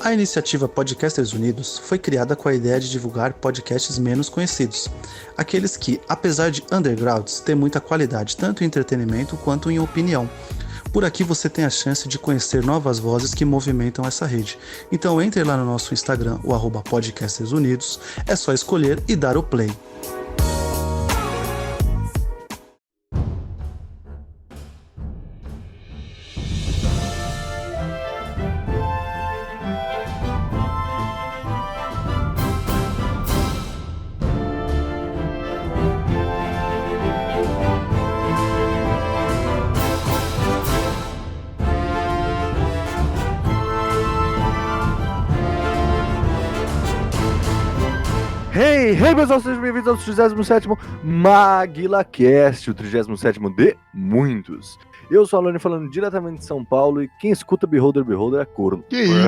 A iniciativa Podcasters Unidos foi criada com a ideia de divulgar podcasts menos conhecidos, aqueles que, apesar de undergrounds, têm muita qualidade tanto em entretenimento quanto em opinião. Por aqui você tem a chance de conhecer novas vozes que movimentam essa rede. Então entre lá no nosso Instagram, o @podcastersunidos, é só escolher e dar o play. Hey pessoal, sejam bem-vindos ao 37º MaguilaCast, o 37º de muitos. Eu sou o Alone falando diretamente de São Paulo e quem escuta Beholder é corno. Que isso?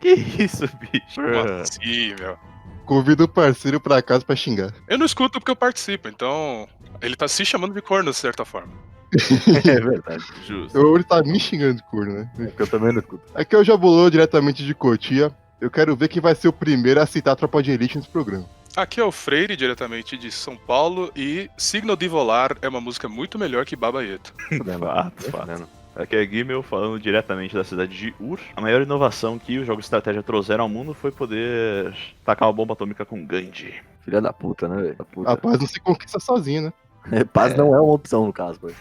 Que isso, bicho? Como assim, meu? Convida o parceiro pra casa pra xingar. Eu não escuto porque eu participo, então ele tá se chamando de corno de certa forma. É verdade, justo. Ele tá me xingando de corno, né? Porque eu também não escuto. Aqui é o Jabulô, diretamente de Cotia. Eu quero ver quem vai ser o primeiro a citar a Tropa de Elite nesse programa. Aqui é o Freire, diretamente de São Paulo, e Signal de Volar é uma música muito melhor que Babaieto. Fato. Aqui é Gimel, falando diretamente da cidade de Ur. A maior inovação que os jogos de estratégia trouxeram ao mundo foi poder tacar uma bomba atômica com Gandhi. Filha da puta, né, velho? A paz não se conquista sozinho, né? Paz não é uma opção no caso, velho.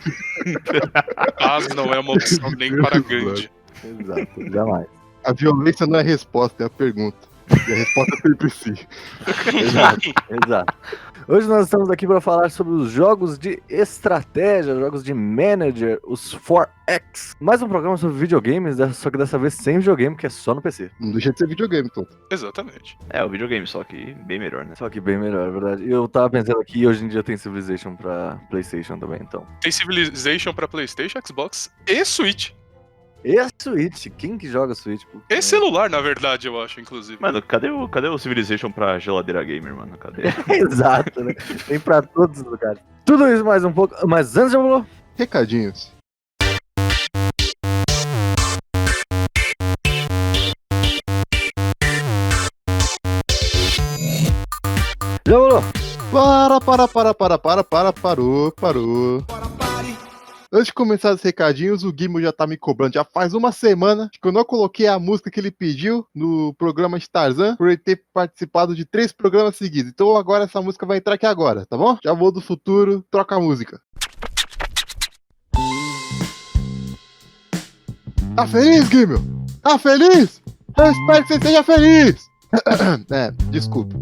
Paz não é uma opção nem para Gandhi. Exato, jamais. A violência não é a resposta, é a pergunta. E a resposta é sempre sim. Exato. Hoje nós estamos aqui para falar sobre os jogos de estratégia, jogos de manager, os 4X. Mais um programa sobre videogames, só que dessa vez sem videogame, que é só no PC. Não deixa de ser videogame, então. Exatamente. É, o videogame, só que bem melhor, né? Só que bem melhor, é verdade. E eu tava pensando aqui, hoje em dia tem Civilization pra PlayStation também, então. Tem Civilization pra PlayStation, Xbox e Switch. E a Switch? Quem que joga Switch? E celular, na verdade, eu acho, inclusive. Mano, cadê o Civilization pra geladeira gamer, mano? Cadê? Exato, né? Tem pra todos os lugares. Tudo isso mais um pouco, mas antes já falou. Recadinhos. Já falou. Parou. Antes de começar os recadinhos, o Guimo já tá me cobrando já faz uma semana que eu não coloquei a música que ele pediu no programa de Tarzan por ele ter participado de 3 programas seguidos. Então agora essa música vai entrar aqui agora, tá bom? Já vou do futuro, troca a música. Tá feliz, Guimo? Tá feliz? Eu espero que você seja feliz! Desculpa.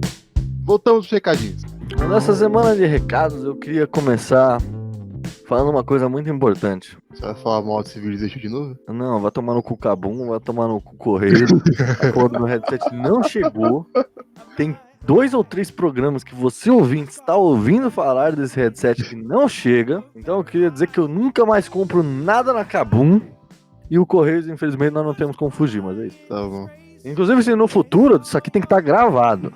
Voltamos pros recadinhos. Nessa semana de recados, eu queria começar falando uma coisa muito importante. Você vai falar mal de Civilization de novo? Não, vai tomar no cu Cabum, vai tomar no cu Correio. A porra do meu headset não chegou. Tem 2 ou 3 programas que você ouvinte está ouvindo falar desse headset que não chega. Então eu queria dizer que eu nunca mais compro nada na Kabum. E o Correios, infelizmente, nós não temos como fugir, mas é isso. Tá bom. Inclusive, se no futuro, isso aqui tem que estar gravado.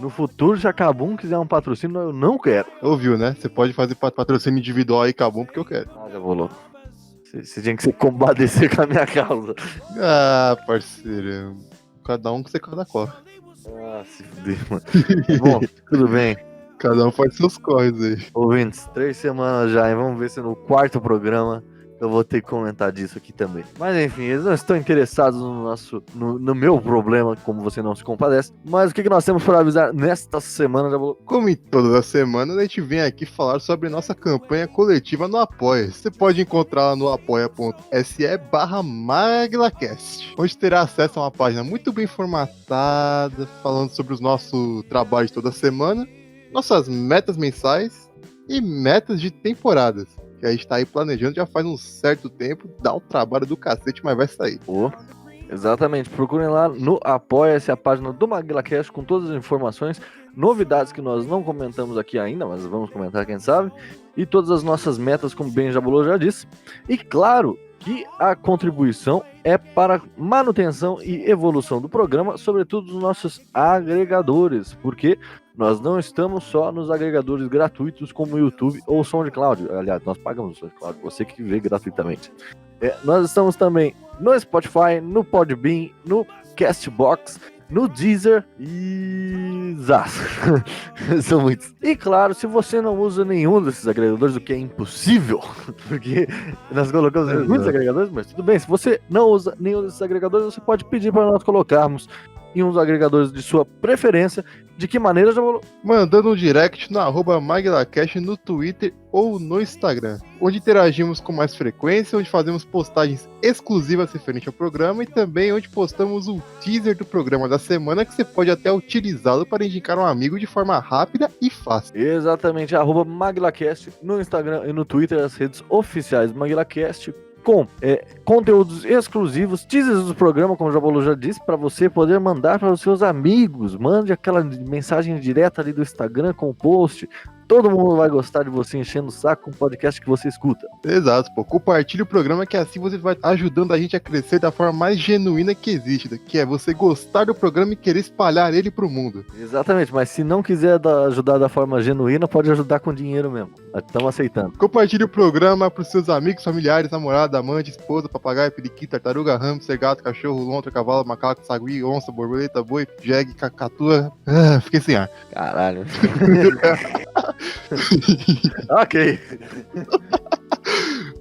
No futuro, se a Kabum quiser um patrocínio, eu não quero. Ouviu, né? Você pode fazer patrocínio individual aí, Kabum, porque eu quero. Ah, já vou louco. Você tinha que se compadecer com a minha causa. Ah, parceirão. Cada um com cada corre. Ah, se fuder, mano. Bom, tudo bem. Cada um faz seus corres aí. Ouvintes, 3 semanas já, e vamos ver se no 4º programa eu vou ter que comentar disso aqui também. Mas enfim, eles não estão interessados no meu problema, como você não se compadece. Mas o que nós temos para avisar nesta semana? Como em todas as semanas, a gente vem aqui falar sobre nossa campanha coletiva no Apoia. Você pode encontrar lá no apoia.se/MaguilaCast, onde terá acesso a uma página muito bem formatada, falando sobre os nossos trabalhos toda semana, nossas metas mensais e metas de temporadas. Que a gente tá aí planejando já faz um certo tempo, dá um trabalho do cacete, mas vai sair. Exatamente, procurem lá no Apoia-se, a página do MaguilaCast, com todas as informações, novidades que nós não comentamos aqui ainda, mas vamos comentar, quem sabe, e todas as nossas metas, como bem Jabulô já disse. E claro que a contribuição é para manutenção e evolução do programa, sobretudo dos nossos agregadores, porque nós não estamos só nos agregadores gratuitos como o YouTube ou o SoundCloud. Aliás, nós pagamos o SoundCloud, você que vê gratuitamente. Nós estamos também no Spotify, no Podbean, no Castbox, no Deezer e... São muitos. E claro, se você não usa nenhum desses agregadores, o que é impossível, porque nós colocamos muitos agregadores, mas tudo bem, se você não usa nenhum desses agregadores, você pode pedir para nós colocarmos em um dos agregadores de sua preferência. De que maneira, Jabulu? Mandando um direct no @MaguilaCast no Twitter ou no Instagram, onde interagimos com mais frequência, onde fazemos postagens exclusivas referente ao programa e também onde postamos o teaser do programa da semana, que você pode até utilizá-lo para indicar um amigo de forma rápida e fácil. Exatamente, @MaguilaCast no Instagram e no Twitter, as redes oficiais do MaguilaCast, com conteúdos exclusivos, teasers do programa, como o Jabulu já disse, para você poder mandar para os seus amigos. Mande aquela mensagem direta ali do Instagram com o post. Todo mundo vai gostar de você enchendo o saco com o podcast que você escuta. Exato, pô. Compartilhe o programa, que assim você vai ajudando a gente a crescer da forma mais genuína que existe, que é você gostar do programa e querer espalhar ele pro mundo. Exatamente, mas se não quiser ajudar da forma genuína, pode ajudar com dinheiro mesmo. Estamos aceitando. Compartilhe o programa pros seus amigos, familiares, namorada, amante, esposa, papagaio, periquito, tartaruga, hamster, gato, cachorro, lontra, cavalo, macaco, sagui, onça, borboleta, boi, jegue, cacatua. Fiquei sem ar. Caralho. Ok.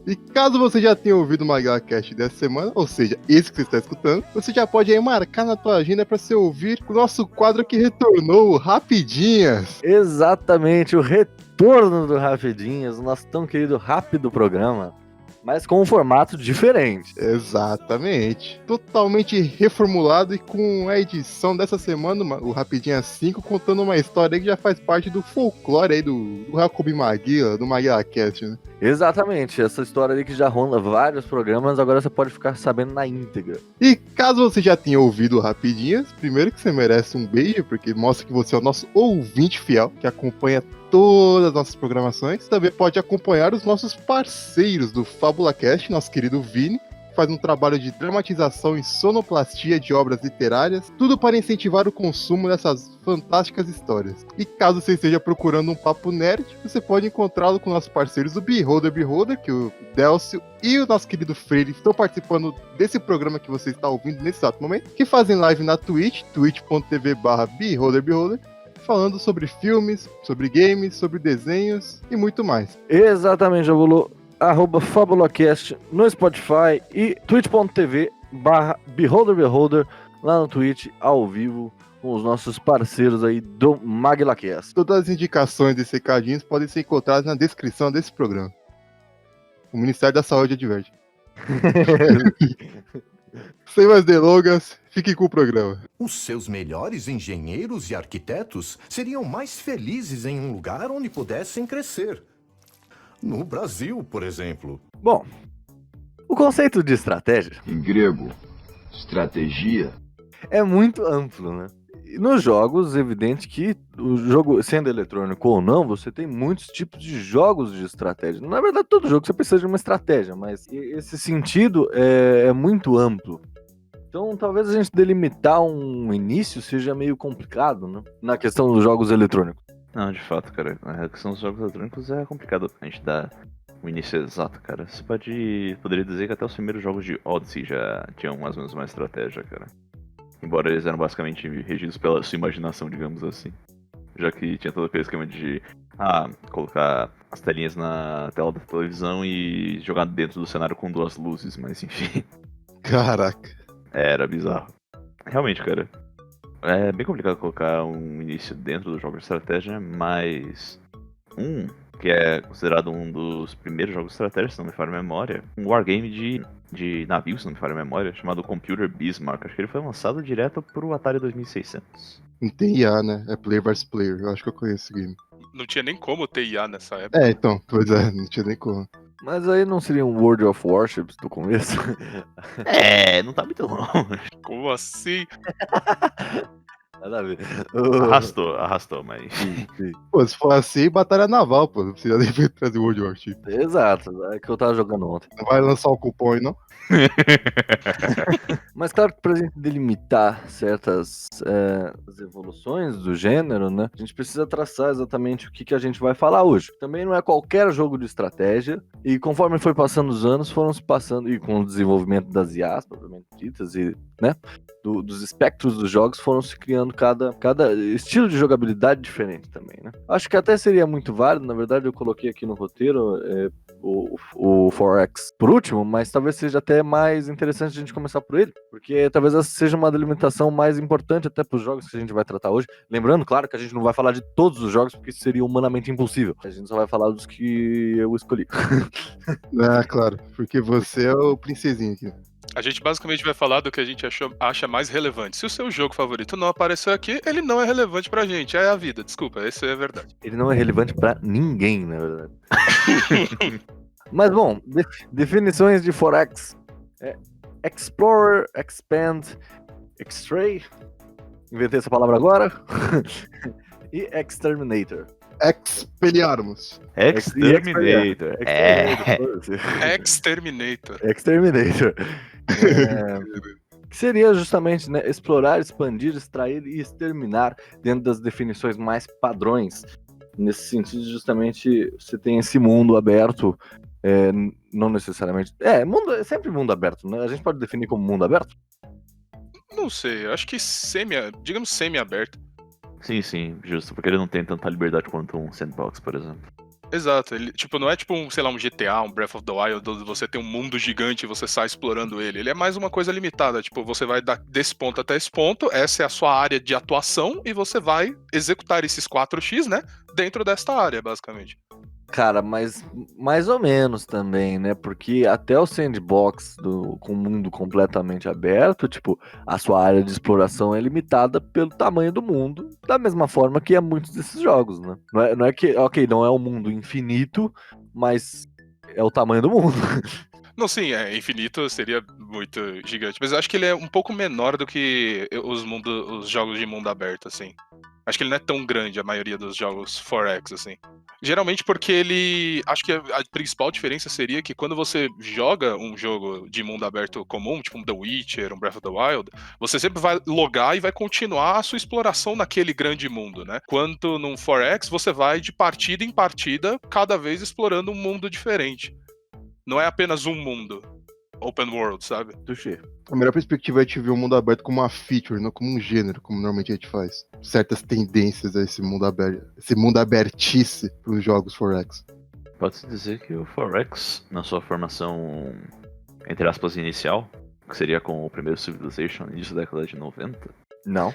E caso você já tenha ouvido o MaguilaCast dessa semana, ou seja, esse que você está escutando, você já pode aí marcar na tua agenda para você ouvir o nosso quadro que retornou, Rapidinhas. Exatamente, o retorno do Rapidinhas, o nosso tão querido Rápido programa, mas com um formato diferente. Exatamente. Totalmente reformulado e com a edição dessa semana, o Rapidinhas 5, contando uma história aí que já faz parte do folclore aí do Jacobi Maguila, do MaguilaCast, né? Exatamente, essa história ali que já ronda vários programas, agora você pode ficar sabendo na íntegra. E caso você já tenha ouvido o Rapidinhas, primeiro que você merece um beijo, porque mostra que você é o nosso ouvinte fiel, que acompanha todas as nossas programações. Também pode acompanhar os nossos parceiros do FabulaCast, nosso querido Vini, que faz um trabalho de dramatização e sonoplastia de obras literárias, tudo para incentivar o consumo dessas fantásticas histórias. E caso você esteja procurando um papo nerd, você pode encontrá-lo com nossos parceiros do Beholder, que o Delcio e o nosso querido Freire estão participando desse programa que você está ouvindo nesse exato momento, que fazem live na Twitch, twitch.tv/Beholder, falando sobre filmes, sobre games, sobre desenhos e muito mais. Exatamente, Jabulu. @FabulaCast no Spotify e twitch.tv/Beholder lá no Twitch, ao vivo, com os nossos parceiros aí do MaguilaCast. Todas as indicações desses recadinhos podem ser encontradas na descrição desse programa. O Ministério da Saúde adverte. Sem mais delongas, fique com o programa. Os seus melhores engenheiros e arquitetos seriam mais felizes em um lugar onde pudessem crescer. No Brasil, por exemplo. Bom, o conceito de estratégia Em grego, estratégia é muito amplo, né? E nos jogos, é evidente que o jogo, sendo eletrônico ou não, você tem muitos tipos de jogos de estratégia. Na verdade, todo jogo você precisa de uma estratégia, mas esse sentido é muito amplo. Então, talvez a gente delimitar um início seja meio complicado, né? Na questão dos jogos eletrônicos. Não, de fato, cara, a questão dos jogos eletrônicos é complicado a gente dar o início exato, cara. Você poderia dizer que até os primeiros jogos de Odyssey já tinham mais ou menos uma estratégia, cara. Embora eles eram basicamente regidos pela sua imaginação, digamos assim. Já que tinha todo aquele esquema de colocar as telinhas na tela da televisão e jogar dentro do cenário com duas luzes, mas enfim. Caraca. Era bizarro. Realmente, cara. É bem complicado colocar um início dentro do jogo de estratégia, mas que é considerado um dos primeiros jogos de estratégia, se não me falha a memória, um wargame de navio, se não me falha a memória, chamado Computer Bismarck. Acho que ele foi lançado direto pro Atari 2600. Não tem IA, né? É player versus player. Eu acho que eu conheço esse game. Não tinha nem como ter IA nessa época. Então, pois é, não tinha nem como. Mas aí não seria um World of Warships do começo? Não tá muito longe. Como assim? Nada a ver. Arrastou, mas... Sim. Pô, se for assim, batalha naval, pô. Não precisa nem trazer o World War Warship. Exato, é que eu tava jogando ontem. Não vai lançar o cupom aí, não? Mas claro que pra gente delimitar certas as evoluções do gênero, né? A gente precisa traçar exatamente o que a gente vai falar hoje. Também não é qualquer jogo de estratégia. E conforme foi passando os anos, foram se passando, e com o desenvolvimento das IAs, propriamente ditas, e, né? dos espectros dos jogos foram se criando cada estilo de jogabilidade diferente também, né? Acho que até seria muito válido, na verdade eu coloquei aqui no roteiro o 4X por último, mas talvez seja até mais interessante a gente começar por ele, porque talvez essa seja uma delimitação mais importante até para os jogos que a gente vai tratar hoje. Lembrando, claro, que a gente não vai falar de todos os jogos, porque isso seria humanamente impossível. A gente só vai falar dos que eu escolhi. Ah, claro, porque você é o princesinho aqui. A gente basicamente vai falar do que a gente acha mais relevante. Se o seu jogo favorito não apareceu aqui, ele não é relevante pra gente. É a vida, desculpa, essa é a verdade. Ele não é relevante pra ninguém, na verdade. Mas bom, definições de 4X. Explorer, Expand, Extray. Inventei essa palavra agora. E Exterminator. Expelliarmus. Exterminator. Exterminator. Exterminator. Que seria justamente, né, explorar, expandir, extrair e exterminar dentro das definições mais padrões. Nesse sentido, justamente, você tem esse mundo aberto, não necessariamente... é sempre mundo aberto, né? A gente pode definir como mundo aberto? Não sei, eu acho que digamos semi-aberto. Sim, justo, porque ele não tem tanta liberdade quanto um sandbox, por exemplo. Exato, ele não é tipo um GTA, um Breath of the Wild, onde você tem um mundo gigante e você sai explorando ele. Ele é mais uma coisa limitada, tipo, você vai desse ponto até esse ponto, essa é a sua área de atuação e você vai executar esses 4x, né, dentro desta área, basicamente. Cara, mas mais ou menos também, né? Porque até o sandbox com o mundo completamente aberto, tipo, a sua área de exploração é limitada pelo tamanho do mundo, da mesma forma que é muitos desses jogos, né? Não é que, ok, não é um mundo infinito, mas é o tamanho do mundo. Não, sim, infinito seria muito gigante, mas eu acho que ele é um pouco menor do que os jogos de mundo aberto, assim. Acho que ele não é tão grande, a maioria dos jogos 4X, assim. Geralmente porque acho que a principal diferença seria que quando você joga um jogo de mundo aberto comum, tipo um The Witcher, um Breath of the Wild, você sempre vai logar e vai continuar a sua exploração naquele grande mundo, né? Quanto num 4X, você vai de partida em partida, cada vez explorando um mundo diferente. Não é apenas um mundo. Open world, sabe? Touché. A melhor perspectiva é a gente ver o mundo aberto como uma feature, não como um gênero, como normalmente a gente faz. Certas tendências a esse mundo aberto, esse mundo abertice para os jogos 4X. Pode-se dizer que o 4X, na sua formação, entre aspas, inicial, que seria com o primeiro Civilization, início da década de 90? Não.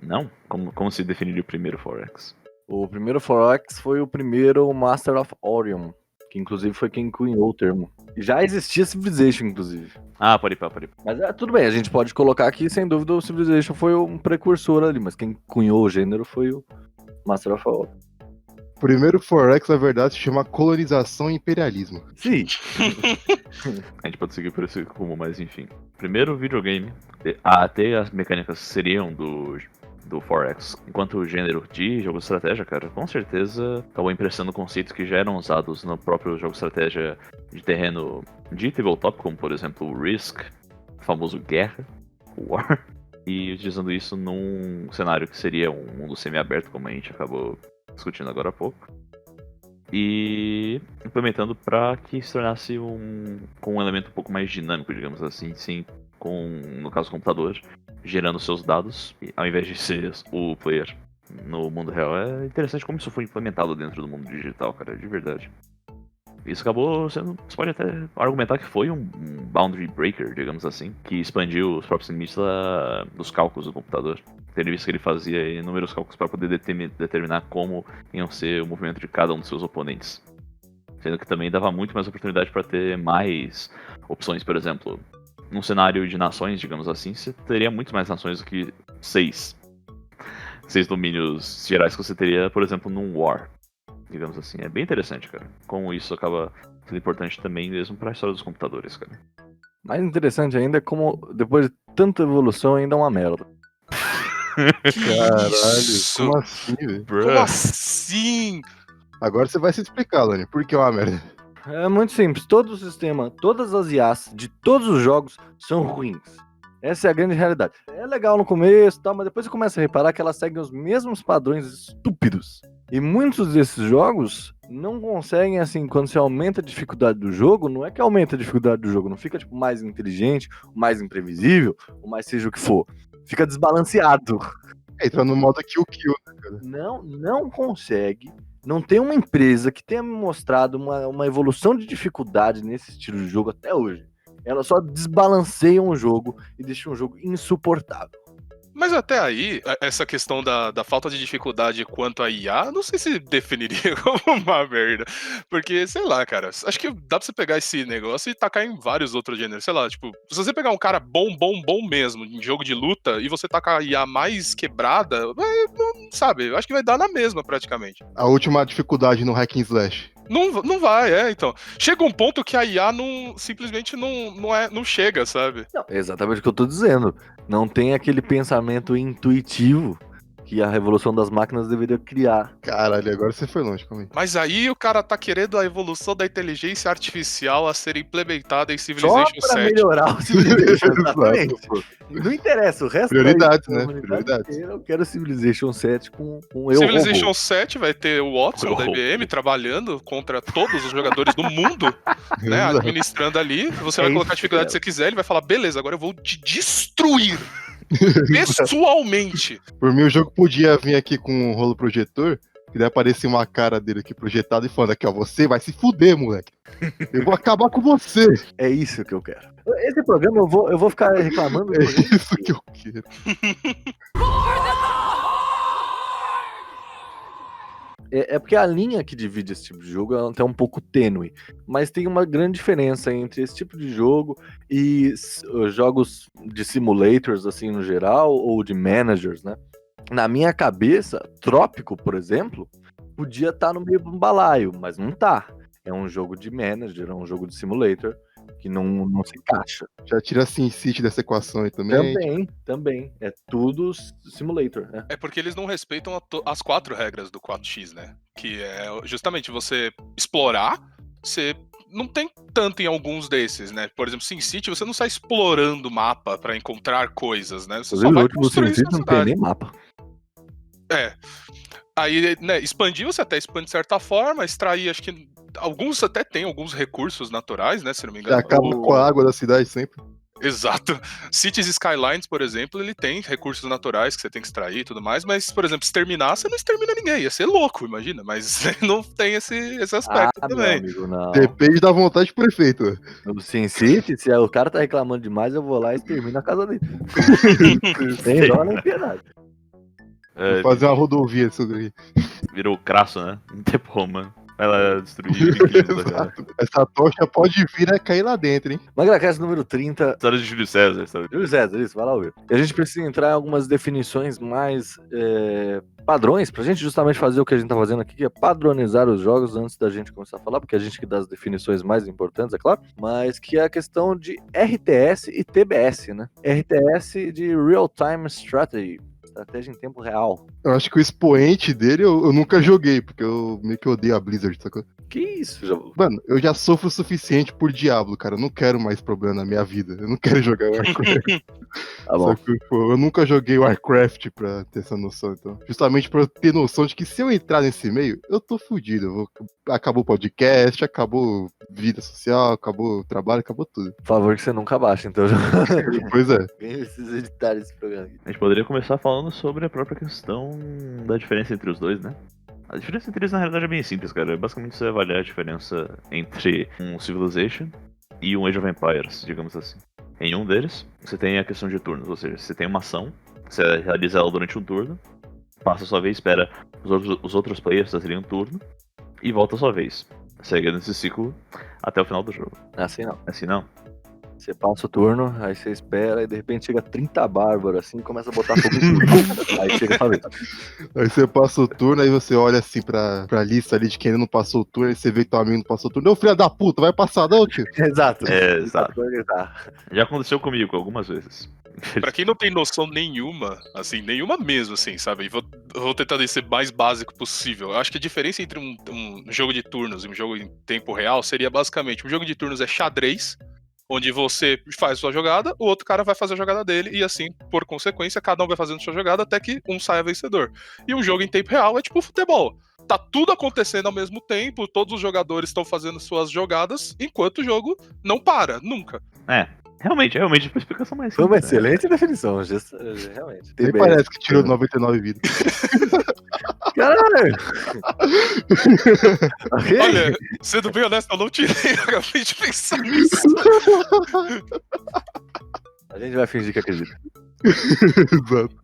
Não? Como se definiria o primeiro 4X? O primeiro 4X foi o primeiro Master of Orion, que inclusive foi quem cunhou o termo. Já existia Civilization, inclusive. Ah, pode ir. Mas tudo bem, a gente pode colocar aqui, sem dúvida, o Civilization foi um precursor ali, mas quem cunhou o gênero foi o Master of Orion. O primeiro 4X, na verdade, se chama colonização e imperialismo. Sim. A gente pode seguir por esse rumo, mas enfim. Primeiro videogame, até as mecânicas seriam do 4X. Enquanto o gênero de jogo de estratégia, cara, com certeza acabou emprestando conceitos que já eram usados no próprio jogo de estratégia de terreno de tabletop, como por exemplo o Risk, o famoso Guerra, o War, e utilizando isso num cenário que seria um mundo semi-aberto, como a gente acabou discutindo agora há pouco, e implementando para que se tornasse com um elemento um pouco mais dinâmico, digamos assim, sim, no caso, o computador gerando seus dados, ao invés de ser o player no mundo real. É interessante como isso foi implementado dentro do mundo digital, cara, de verdade. Isso acabou sendo, você pode até argumentar que foi um boundary breaker, digamos assim, que expandiu os próprios limites dos cálculos do computador. Tendo visto que ele fazia inúmeros cálculos para poder determinar como iam ser o movimento de cada um dos seus oponentes. Sendo que também dava muito mais oportunidade para ter mais opções, por exemplo. Num cenário de nações, digamos assim, você teria muito mais nações do que 6 domínios gerais que você teria, por exemplo, num War, digamos assim. É bem interessante, cara. Como isso acaba sendo importante também mesmo para a história dos computadores, cara. Mais interessante ainda é como, depois de tanta evolução, ainda é uma merda. Caralho, Como assim, velho? Como assim? Agora você vai se explicar, Lani, por que é uma merda? É muito simples, todo o sistema, todas as IAs de todos os jogos são ruins. Essa é a grande realidade. É legal no começo, mas depois você começa a reparar que elas seguem os mesmos padrões estúpidos. E muitos desses jogos não conseguem, assim, quando você aumenta a dificuldade do jogo, não é que aumenta a dificuldade do jogo, não fica tipo mais inteligente, mais imprevisível, ou mais seja o que for. Fica desbalanceado. Entra no modo kill, né, cara? Não consegue. Não tem uma empresa que tenha me mostrado uma evolução de dificuldade nesse estilo de jogo até hoje. Ela só desbalanceia um jogo e deixa um jogo insuportável. Mas até aí, essa questão da falta de dificuldade quanto a IA, não sei se definiria como uma merda. Porque, sei lá, cara, acho que dá pra você pegar esse negócio e tacar em vários outros gêneros. Sei lá, tipo, se você pegar um cara bom mesmo em jogo de luta e você tacar a IA mais quebrada, não, sabe, eu acho que vai dar na mesma praticamente. A última dificuldade no hack and slash. Não vai, então. Chega um ponto que a IA simplesmente não chega, sabe? Não, é exatamente o que eu tô dizendo. Não tem aquele pensamento intuitivo que a revolução das máquinas deveria criar. Caralho, agora você foi longe comigo. Mas aí o cara tá querendo a evolução da inteligência artificial a ser implementada em Só Civilization pra 7. melhorar o Civilization, exatamente. Exato, pô. Não interessa, o resto Prioridades, da né? humanidade Prioridades. inteira, eu quero Civilization 7 com eu Civilization robô. 7 vai ter o Watson da Oh. IBM trabalhando contra todos os jogadores do mundo, né? Exato. Administrando ali. Você É vai isso colocar a dificuldade que que você quiser, ele vai falar, beleza, agora eu vou te destruir pessoalmente. Por mim, o jogo podia vir aqui com um rolo projetor, que daí aparecia uma cara dele aqui projetada e falando aqui, ó, você vai se fuder, moleque. Eu vou acabar com você. É isso que eu quero. Esse programa eu vou ficar reclamando. É isso que eu quero. É porque a linha que divide esse tipo de jogo é até um pouco tênue, mas tem uma grande diferença entre esse tipo de jogo e jogos de simulators, assim, no geral, ou de managers, né? Na minha cabeça, Trópico, por exemplo, podia estar no meio de um balaio, mas não tá. É um jogo de manager, é um jogo de simulator, que não se encaixa. Já tira a SimCity dessa equação aí também. Também. É tudo simulator, né? É porque eles não respeitam as 4 regras do 4x, né? Que é justamente você explorar, você não tem tanto em alguns desses, né? Por exemplo, SimCity, você não sai explorando o mapa pra encontrar coisas, né? Você só Os vai últimos construir sua SimCity não tem cidade. nem mapa. É. Aí, né, expandir, você até expande de certa forma, extrair, acho que alguns até tem alguns recursos naturais, né, se não me Já engano. acaba com a água da cidade sempre. Exato. Cities Skylines, por exemplo, ele tem recursos naturais que você tem que extrair e tudo mais, mas, por exemplo, exterminar, você não extermina ninguém. Ia ser louco, imagina, mas não tem esse aspecto Meu também. amigo, não. Depende da vontade do prefeito. No SimCity, se o cara tá reclamando demais, eu vou lá e extermino a casa dele. Sem dó nem piedade. É, Fazer uma rodovia disso daí. virou crasso, né? Não tem como. Vai lá destruir viquinhos, cara. Exato. Essa tocha pode vir a cair lá dentro, hein? MagraCast número 30. História de Júlio César, sabe? Júlio César, isso, vai lá ouvir. E a gente precisa entrar em algumas definições mais padrões, pra gente justamente fazer o que a gente tá fazendo aqui, que é padronizar os jogos antes da gente começar a falar, porque a gente que dá as definições mais importantes, é claro, mas que é a questão de RTS e TBS, né? RTS de Real Time Strategy. Estratégia em tempo real. Eu acho que o expoente dele eu nunca joguei, porque eu meio que odeio a Blizzard, sacou? Que isso, já... Mano, eu já sofro o suficiente por Diablo, cara. Eu não quero mais problema na minha vida. Eu não quero jogar Warcraft. Tá bom. Sacou? Pô, eu nunca joguei Warcraft pra ter essa noção, então. Justamente pra eu ter noção de que se eu entrar nesse meio, eu tô fudido. Acabou o podcast, acabou vida social, acabou o trabalho, acabou tudo. Por favor, que você nunca baixa, então. Pois é. Quem precisa editar esse programa aqui? A gente poderia começar falando sobre a própria questão da diferença entre os dois, né? A diferença entre eles na realidade é bem simples, cara. Basicamente você vai avaliar a diferença entre um Civilization e um Age of Empires, digamos assim. Em um deles, você tem a questão de turnos, ou seja, você tem uma ação, você realiza ela durante um turno, passa a sua vez, espera os outros players fazerem um turno e volta a sua vez. Segue nesse ciclo até o final do jogo. Não é assim não. Assim não. Você passa o turno, aí você espera, e de repente chega 30 bárbaros assim e começa a botar fogo em tudo. Aí chega a sua vez. Aí você passa o turno, aí você olha assim pra lista ali de quem ainda não passou o turno, aí você vê que teu amigo não passou o turno. Ô, filha da puta, vai passar não, tio? Exato. É, exato. Tá. Já aconteceu comigo algumas vezes. Pra quem não tem noção nenhuma, assim, nenhuma mesmo, assim, sabe? E vou tentar ser mais básico possível. Eu acho que a diferença entre um jogo de turnos e um jogo em tempo real seria basicamente, um jogo de turnos é xadrez, onde você faz sua jogada, o outro cara vai fazer a jogada dele, e assim, por consequência, cada um vai fazendo sua jogada até que um saia vencedor. E um jogo em tempo real é tipo futebol. Tá tudo acontecendo ao mesmo tempo, todos os jogadores estão fazendo suas jogadas, enquanto o jogo não para, nunca. É, Realmente, foi uma explicação mais Foi uma simples, né? excelente definição, realmente. Nem parece que tirou 99 vidas. Caralho! Ok? Olha, sendo bem honesto, eu não tirei, eu acabei de pensar nisso. A gente vai fingir que acredita. Exato.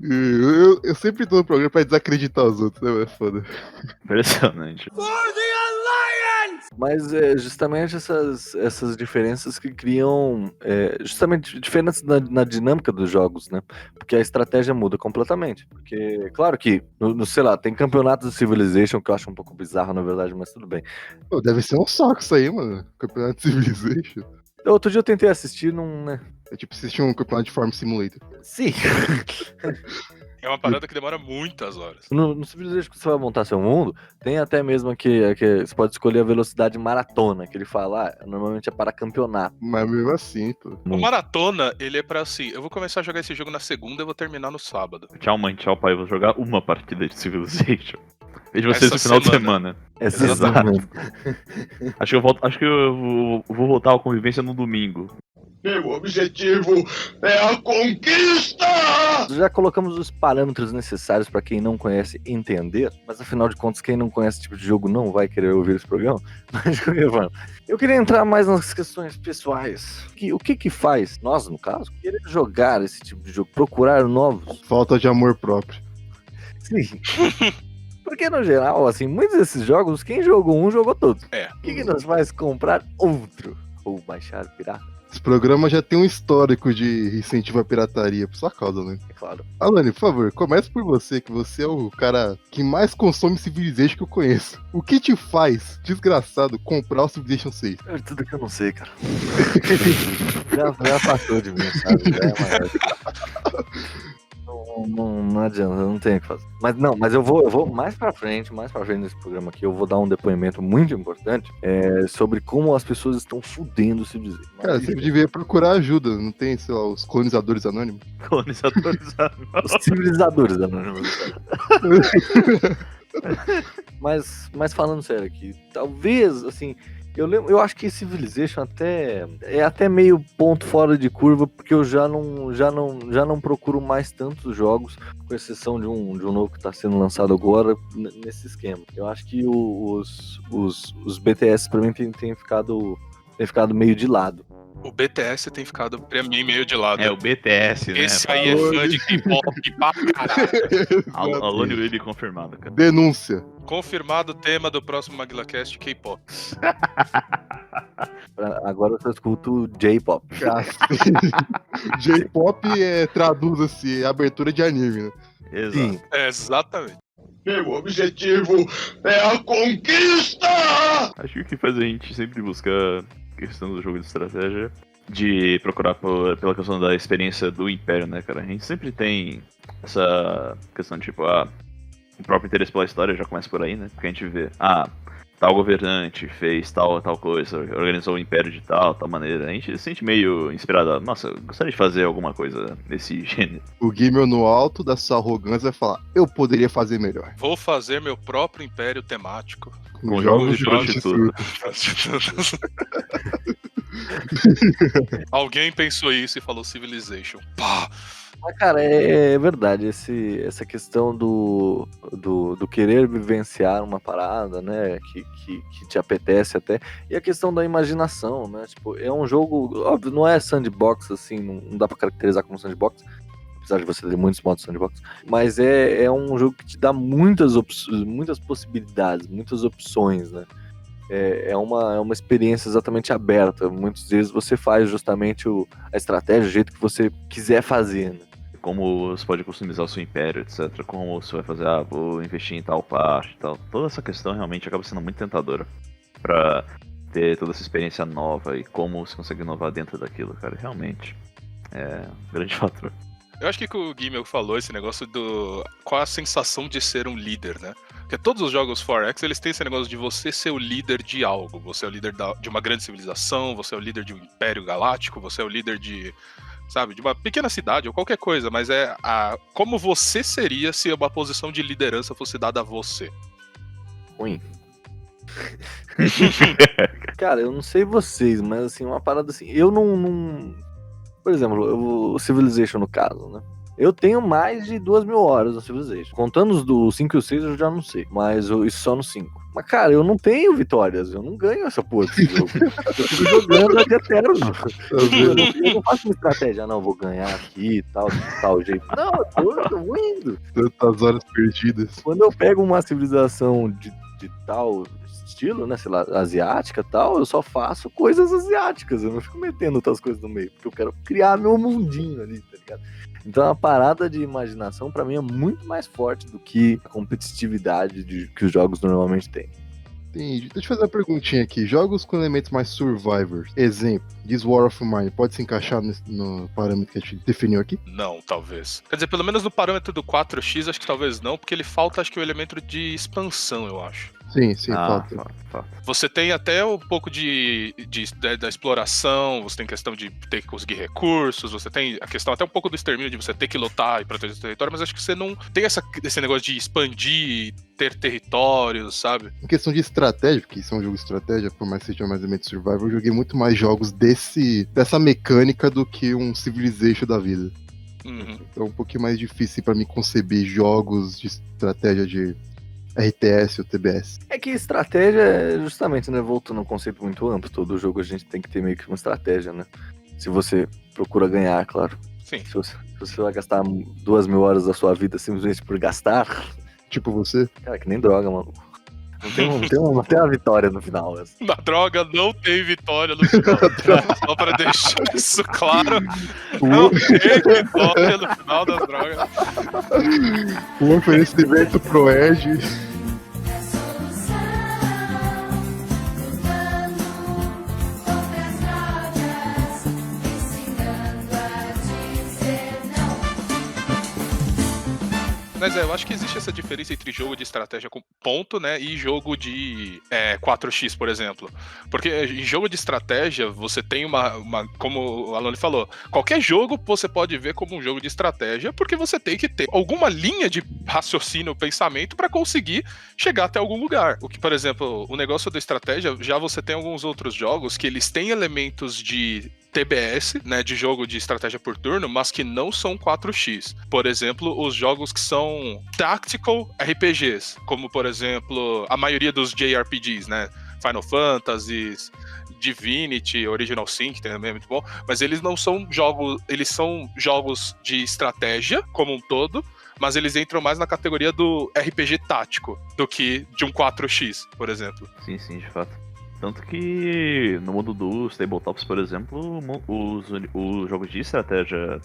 Eu sempre tô no programa pra desacreditar os outros, né? É foda. Impressionante. Mas é justamente essas diferenças que criam justamente diferenças na dinâmica dos jogos, né? Porque a estratégia muda completamente. Porque, claro que, sei lá, tem campeonatos de Civilization que eu acho um pouco bizarro, na verdade, mas tudo bem. Pô, deve ser um saco isso aí, mano. Campeonato de Civilization. Outro dia eu tentei assistir, não, né? É tipo assistir um campeonato de Farm Simulator. Sim. É uma parada que demora muitas horas. No Civilization que você vai montar seu mundo, tem até mesmo que você pode escolher a velocidade maratona, que ele fala, normalmente é para campeonato. Mas mesmo assim, pô. O maratona, ele é pra assim, eu vou começar a jogar esse jogo na segunda e vou terminar no sábado. Tchau, mãe, tchau, pai. Eu vou jogar uma partida de Civilization. Vejo Essa vocês no final de semana. semana. Exatamente. Acho que eu vou voltar à convivência no domingo. Meu objetivo é a conquista! Já colocamos os parâmetros necessários para quem não conhece entender, mas afinal de contas, quem não conhece esse tipo de jogo não vai querer ouvir esse programa. Mas de qualquer forma, eu queria entrar mais nas questões pessoais. O que faz, nós no caso, querer jogar esse tipo de jogo, procurar novos? Falta de amor próprio. Sim. Porque no geral, assim, muitos desses jogos, quem jogou um, jogou todos. É. O que nos faz comprar outro? Ou baixar pirata? Esse programa já tem um histórico de incentivo à pirataria, por sua causa, né? É claro. Alane, por favor, comece por você, que você é o cara que mais consome Civilization que eu conheço. O que te faz, desgraçado, comprar o Civilization 6? É tudo que eu não sei, cara. já passou de mim, sabe? Já é uma... Não adianta, não tem o que fazer. Mas eu vou mais pra frente nesse programa aqui, eu vou dar um depoimento muito importante sobre como as pessoas estão fudendo o Civilization. Cara, você devia procurar ajuda, não tem, sei lá, os colonizadores anônimos? Colonizadores anônimos. Os civilizadores da mas falando sério aqui, talvez, assim, eu acho que Civilization é até meio ponto fora de curva, porque eu já não procuro mais tantos jogos, com exceção de um novo que está sendo lançado agora, nesse esquema. Eu acho que os BTS pra mim tem ficado meio de lado. O BTS tem ficado pra mim meio de lado. É o BTS, né? Esse aí é fã de K-pop pra caralho. Alone Willy confirmado, cara. Denúncia. Confirmado o tema do próximo MaguilaCast, K-pop. Agora eu só escuto J-pop. J-pop traduz-se abertura de anime, né? Exato. Sim. É, exatamente. Meu objetivo é a conquista! Acho que o que faz a gente sempre buscar questão do jogo de estratégia, de procurar pela questão da experiência do Império, né, cara? A gente sempre tem essa questão de, tipo, o próprio interesse pela história já começa por aí, né? Porque a gente vê, tal governante fez tal coisa, organizou o Império de tal maneira. A gente se sente meio inspirado. Nossa, eu gostaria de fazer alguma coisa desse gênero. O Gimel, no alto da sua arrogância, vai falar: eu poderia fazer melhor. Vou fazer meu próprio império temático. Com jogos de prostituta. Alguém pensou isso e falou Civilization. Pá! Mas, cara, é verdade, essa questão do querer vivenciar uma parada, né, que te apetece até, e a questão da imaginação, né, tipo, é um jogo, óbvio, não é sandbox, assim, não dá pra caracterizar como sandbox, apesar de você ter muitos modos sandbox, mas é um jogo que te dá muitas possibilidades, muitas opções, né. É uma experiência exatamente aberta. Muitas vezes você faz justamente a estratégia, o jeito que você quiser fazer, né? Como você pode customizar o seu império, etc. Como você vai fazer, vou investir em tal parte e tal. Toda essa questão realmente acaba sendo muito tentadora pra ter toda essa experiência nova e como você consegue inovar dentro daquilo, cara. Realmente é um grande fator. Eu acho que o Gimel falou esse negócio qual a sensação de ser um líder, né? Porque todos os jogos 4X, eles têm esse negócio de você ser o líder de algo. Você é o líder de uma grande civilização, você é o líder de um império galáctico, você é o líder de uma pequena cidade ou qualquer coisa, mas como você seria se uma posição de liderança fosse dada a você. Ruim. Cara, eu não sei vocês, mas assim, uma parada assim, eu não Por exemplo, o Civilization no caso, né? Eu tenho mais de 2.000 horas no Civilization. Contando os do 5 e o 6 eu já não sei, mas isso só no 5. Mas, cara, eu não tenho vitórias, eu não ganho essa porra desse jogo. Eu fico jogando até eterno. Eu não faço uma estratégia, não, vou ganhar aqui e tal, de tal jeito. Não, eu tô indo. Tantas horas perdidas. Quando eu pego uma civilização de tal estilo, né, sei lá, asiática e tal, eu só faço coisas asiáticas, eu não fico metendo outras coisas no meio, porque eu quero criar meu mundinho ali, tá ligado? Então a parada de imaginação pra mim é muito mais forte do que a competitividade que os jogos normalmente têm. Entendi. Deixa eu fazer uma perguntinha aqui. Jogos com elementos mais survivors. Exemplo, This War of Mine, pode se encaixar no parâmetro que a gente definiu aqui? Não, talvez. Quer dizer, pelo menos no parâmetro do 4x, acho que talvez não, porque ele falta, acho que o elemento de expansão, eu acho. Sim, falta. Você tem até um pouco da exploração, você tem questão de ter que conseguir recursos, você tem a questão até um pouco do extermínio, de você ter que lutar e proteger o território, mas acho que você não tem esse negócio de expandir, ter territórios, sabe? Em questão de estratégia, porque isso é um jogo de estratégia, por mais que seja mais elemento survival, eu joguei muito mais jogos dessa mecânica do que um Civilization da vida. Uhum. Então é um pouquinho mais difícil pra mim conceber jogos de estratégia de RTS ou TBS. É que estratégia é justamente, né, voltando a um conceito muito amplo, todo jogo a gente tem que ter meio que uma estratégia, né? Se você procura ganhar, claro. Sim. Se você vai gastar 2.000 horas da sua vida simplesmente por gastar, Tipo você? cara, que nem droga, mano. Não tem uma vitória no final. Assim. Na droga não tem vitória no final. Só pra deixar isso claro. Não tem vitória no final das drogas. Um oferecimento pro Edge. Mas eu acho que existe essa diferença entre jogo de estratégia com ponto, né, e jogo de 4x, por exemplo. Porque em jogo de estratégia, você tem como o Alone falou, qualquer jogo você pode ver como um jogo de estratégia, porque você tem que ter alguma linha de raciocínio, pensamento para conseguir chegar até algum lugar. O que, por exemplo, o negócio da estratégia, já você tem alguns outros jogos que eles têm elementos de TBS, né, de jogo de estratégia por turno, mas que não são 4x. Por exemplo, os jogos que são tactical RPGs, como, por exemplo, a maioria dos JRPGs, né, Final Fantasy, Divinity, Original Sin, que também é muito bom, mas eles não são jogos, eles são jogos de estratégia como um todo, mas eles entram mais na categoria do RPG tático do que de um 4x, por exemplo. Sim, de fato. Tanto que no mundo dos tabletops, por exemplo, os jogos de estratégia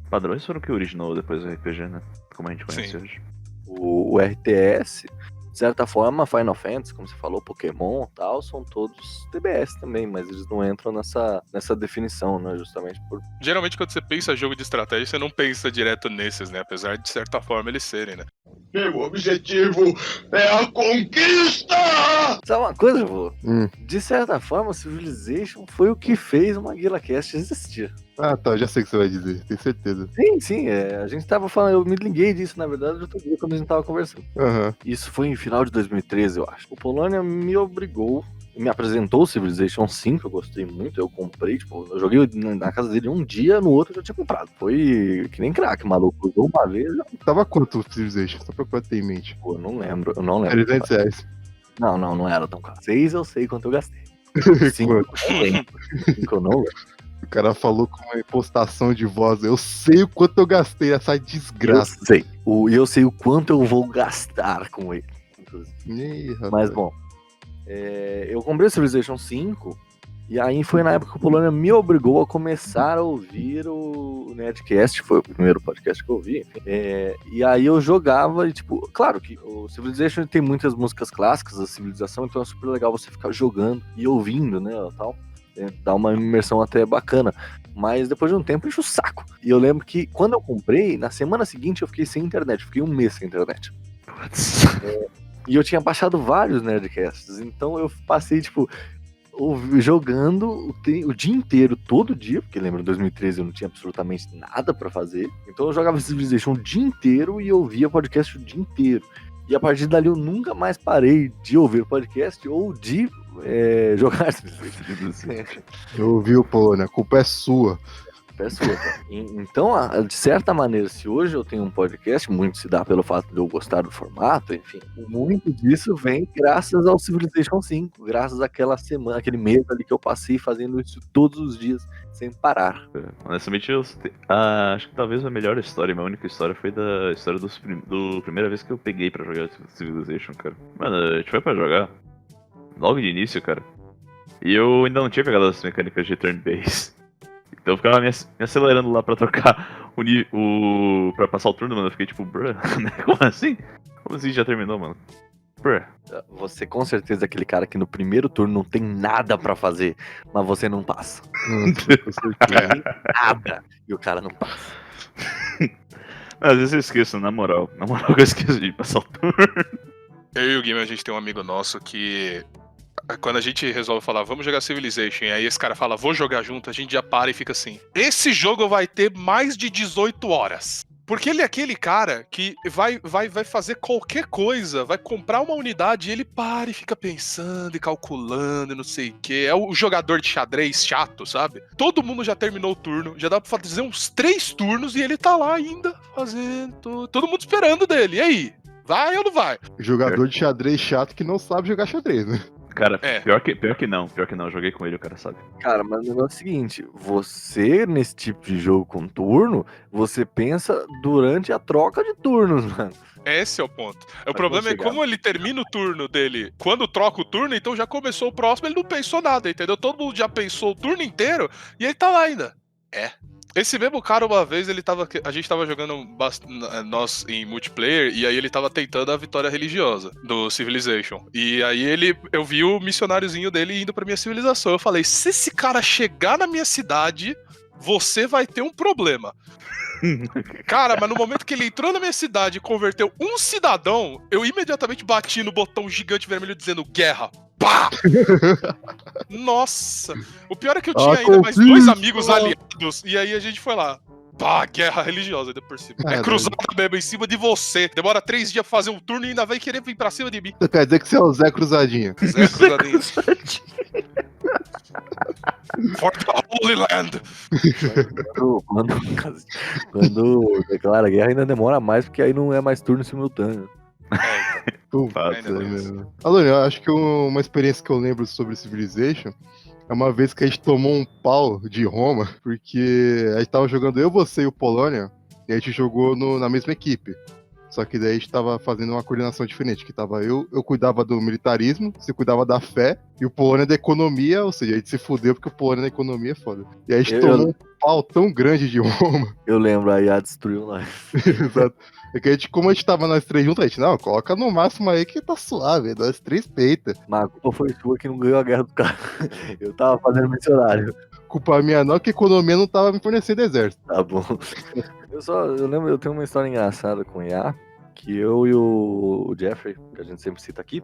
padrões foram o que originou depois do RPG, né? Como a gente conhece hoje. O RTS, de certa forma, Final Fantasy, como você falou, Pokémon e tal, são todos TBS também, mas eles não entram nessa definição, né? Justamente por... Geralmente, quando você pensa jogo de estratégia, você não pensa direto nesses, né? Apesar de certa forma eles serem, né? Meu objetivo é a conquista! Sabe uma coisa, vô? De certa forma, Civilization foi o que fez uma GuilaCast existir. Ah, tá, já sei o que você vai dizer, tenho certeza. Sim, a gente tava falando, eu me liguei disso, na verdade, outro dia quando a gente tava conversando. Isso foi em final de 2013, eu acho. O Polônia me apresentou o Civilization 5, eu gostei muito, eu comprei, tipo, eu joguei na casa dele um dia, no outro eu já tinha comprado. Foi que nem craque, maluco, usou uma vez. Tava quanto o Civilization? Só pra ter em mente. Pô, eu não lembro. 300 reais. Não era tão caro. 6 eu sei quanto eu gastei. 5 eu não lembro. O cara falou com uma impostação de voz, eu sei o quanto eu gastei essa desgraça. Eu sei. E eu sei o quanto eu vou gastar com ele. Mas bom, eu comprei o Civilization 5 e aí foi na época que o Polônia me obrigou a começar a ouvir o Nerdcast, foi o primeiro podcast que eu ouvi, enfim. E aí eu jogava e tipo, claro que o Civilization tem muitas músicas clássicas da civilização, então é super legal você ficar jogando e ouvindo, né, tal. Dá uma imersão até bacana, mas depois de um tempo enche o saco. E eu lembro que quando eu comprei, na semana seguinte eu fiquei sem internet, eu fiquei um mês sem internet. E eu tinha baixado vários Nerdcasts, então eu passei, tipo, jogando o dia inteiro, todo dia, porque lembra, em 2013 eu não tinha absolutamente nada pra fazer, então eu jogava Civilization o dia inteiro e ouvia podcast o dia inteiro. E a partir dali eu nunca mais parei de ouvir podcast ou de jogar Civilization. Eu ouvi o Polônia, a culpa é sua. culpa é sua, cara. Então, de certa maneira, se hoje eu tenho um podcast, muito se dá pelo fato de eu gostar do formato, enfim, muito disso vem graças ao Civilization 5, graças àquela semana, aquele mês ali que eu passei fazendo isso todos os dias, sem parar. Honestamente, acho que talvez a melhor história, minha única história foi da história do primeira vez que eu peguei pra jogar Civilization, cara. Mano, a gente foi pra jogar logo de início, cara. E eu ainda não tinha pegado as mecânicas de turn-based. Então eu ficava me acelerando lá pra trocar pra passar o turno, mano. Eu fiquei tipo, bruh, como assim? Como assim já terminou, mano? Bruh. Você com certeza é aquele cara que no primeiro turno não tem nada pra fazer, mas você não passa. Com certeza. Nada! E o cara não passa. Às vezes eu esqueço, na moral. Na moral que eu esqueço de passar o turno. Eu e o Game, a gente tem um amigo nosso que... Quando a gente resolve falar, vamos jogar Civilization, e aí esse cara fala, vou jogar junto, a gente já para e fica assim. Esse jogo vai ter mais de 18 horas. Porque ele é aquele cara que vai fazer qualquer coisa, vai comprar uma unidade e ele para e fica pensando e calculando e não sei o que. É o jogador de xadrez chato, sabe? Todo mundo já terminou o turno, já dá pra fazer uns 3 turnos e ele tá lá ainda fazendo. Todo mundo esperando dele. E aí? Vai ou não vai? Jogador de xadrez chato que não sabe jogar xadrez, né? Cara, pior que não, eu joguei com ele, o cara sabe. Cara, mas o negócio é o seguinte, você nesse tipo de jogo com turno, você pensa durante a troca de turnos, mano. Esse é o ponto. O problema é como ele termina o turno dele. Quando troca o turno, então já começou o próximo, ele não pensou nada, entendeu? Todo mundo já pensou o turno inteiro e ele tá lá ainda. Esse mesmo cara, uma vez, a gente tava jogando nós em multiplayer, e aí ele tava tentando a vitória religiosa do Civilization. E aí eu vi o missionáriozinho dele indo pra minha civilização. Eu falei, se esse cara chegar na minha cidade, você vai ter um problema. Cara, mas no momento que ele entrou na minha cidade e converteu um cidadão, eu imediatamente bati no botão gigante vermelho dizendo guerra. Pá! Nossa! O pior é que eu tinha ainda mais 2 amigos aliados, e aí a gente foi lá. Pá, guerra religiosa, ainda por cima. É cruzada mesmo, em cima de você. Demora 3 dias pra fazer um turno e ainda vai querer vir pra cima de mim. Quer dizer que você é o Zé Cruzadinho. Zé Cruzadinho. For the Holy Land. Quando declara guerra ainda demora mais, porque aí não é mais turno simultâneo. Alô, eu acho que uma experiência que eu lembro sobre Civilization é uma vez que a gente tomou um pau de Roma, porque a gente tava jogando eu, você e o Polônia, e a gente jogou na mesma equipe. Só que daí a gente tava fazendo uma coordenação diferente, que tava eu cuidava do militarismo, você cuidava da fé, e o Polônia da economia, ou seja, a gente se fudeu porque o Polônia da economia é foda. E aí a gente tomou um pau tão grande de Roma. Eu lembro, aí a destruiu nós. Exato. É que como a gente tava nós 3 juntos, a gente, não, coloca no máximo aí que tá suave, nós 3 peita. Mas a culpa foi sua que não ganhou a guerra do cara. Eu tava fazendo missionário. Culpa minha não, que a economia não tava me fornecendo exército. Tá bom. Eu lembro, eu tenho uma história engraçada com o IA, que eu e o Jeffrey, que a gente sempre cita aqui,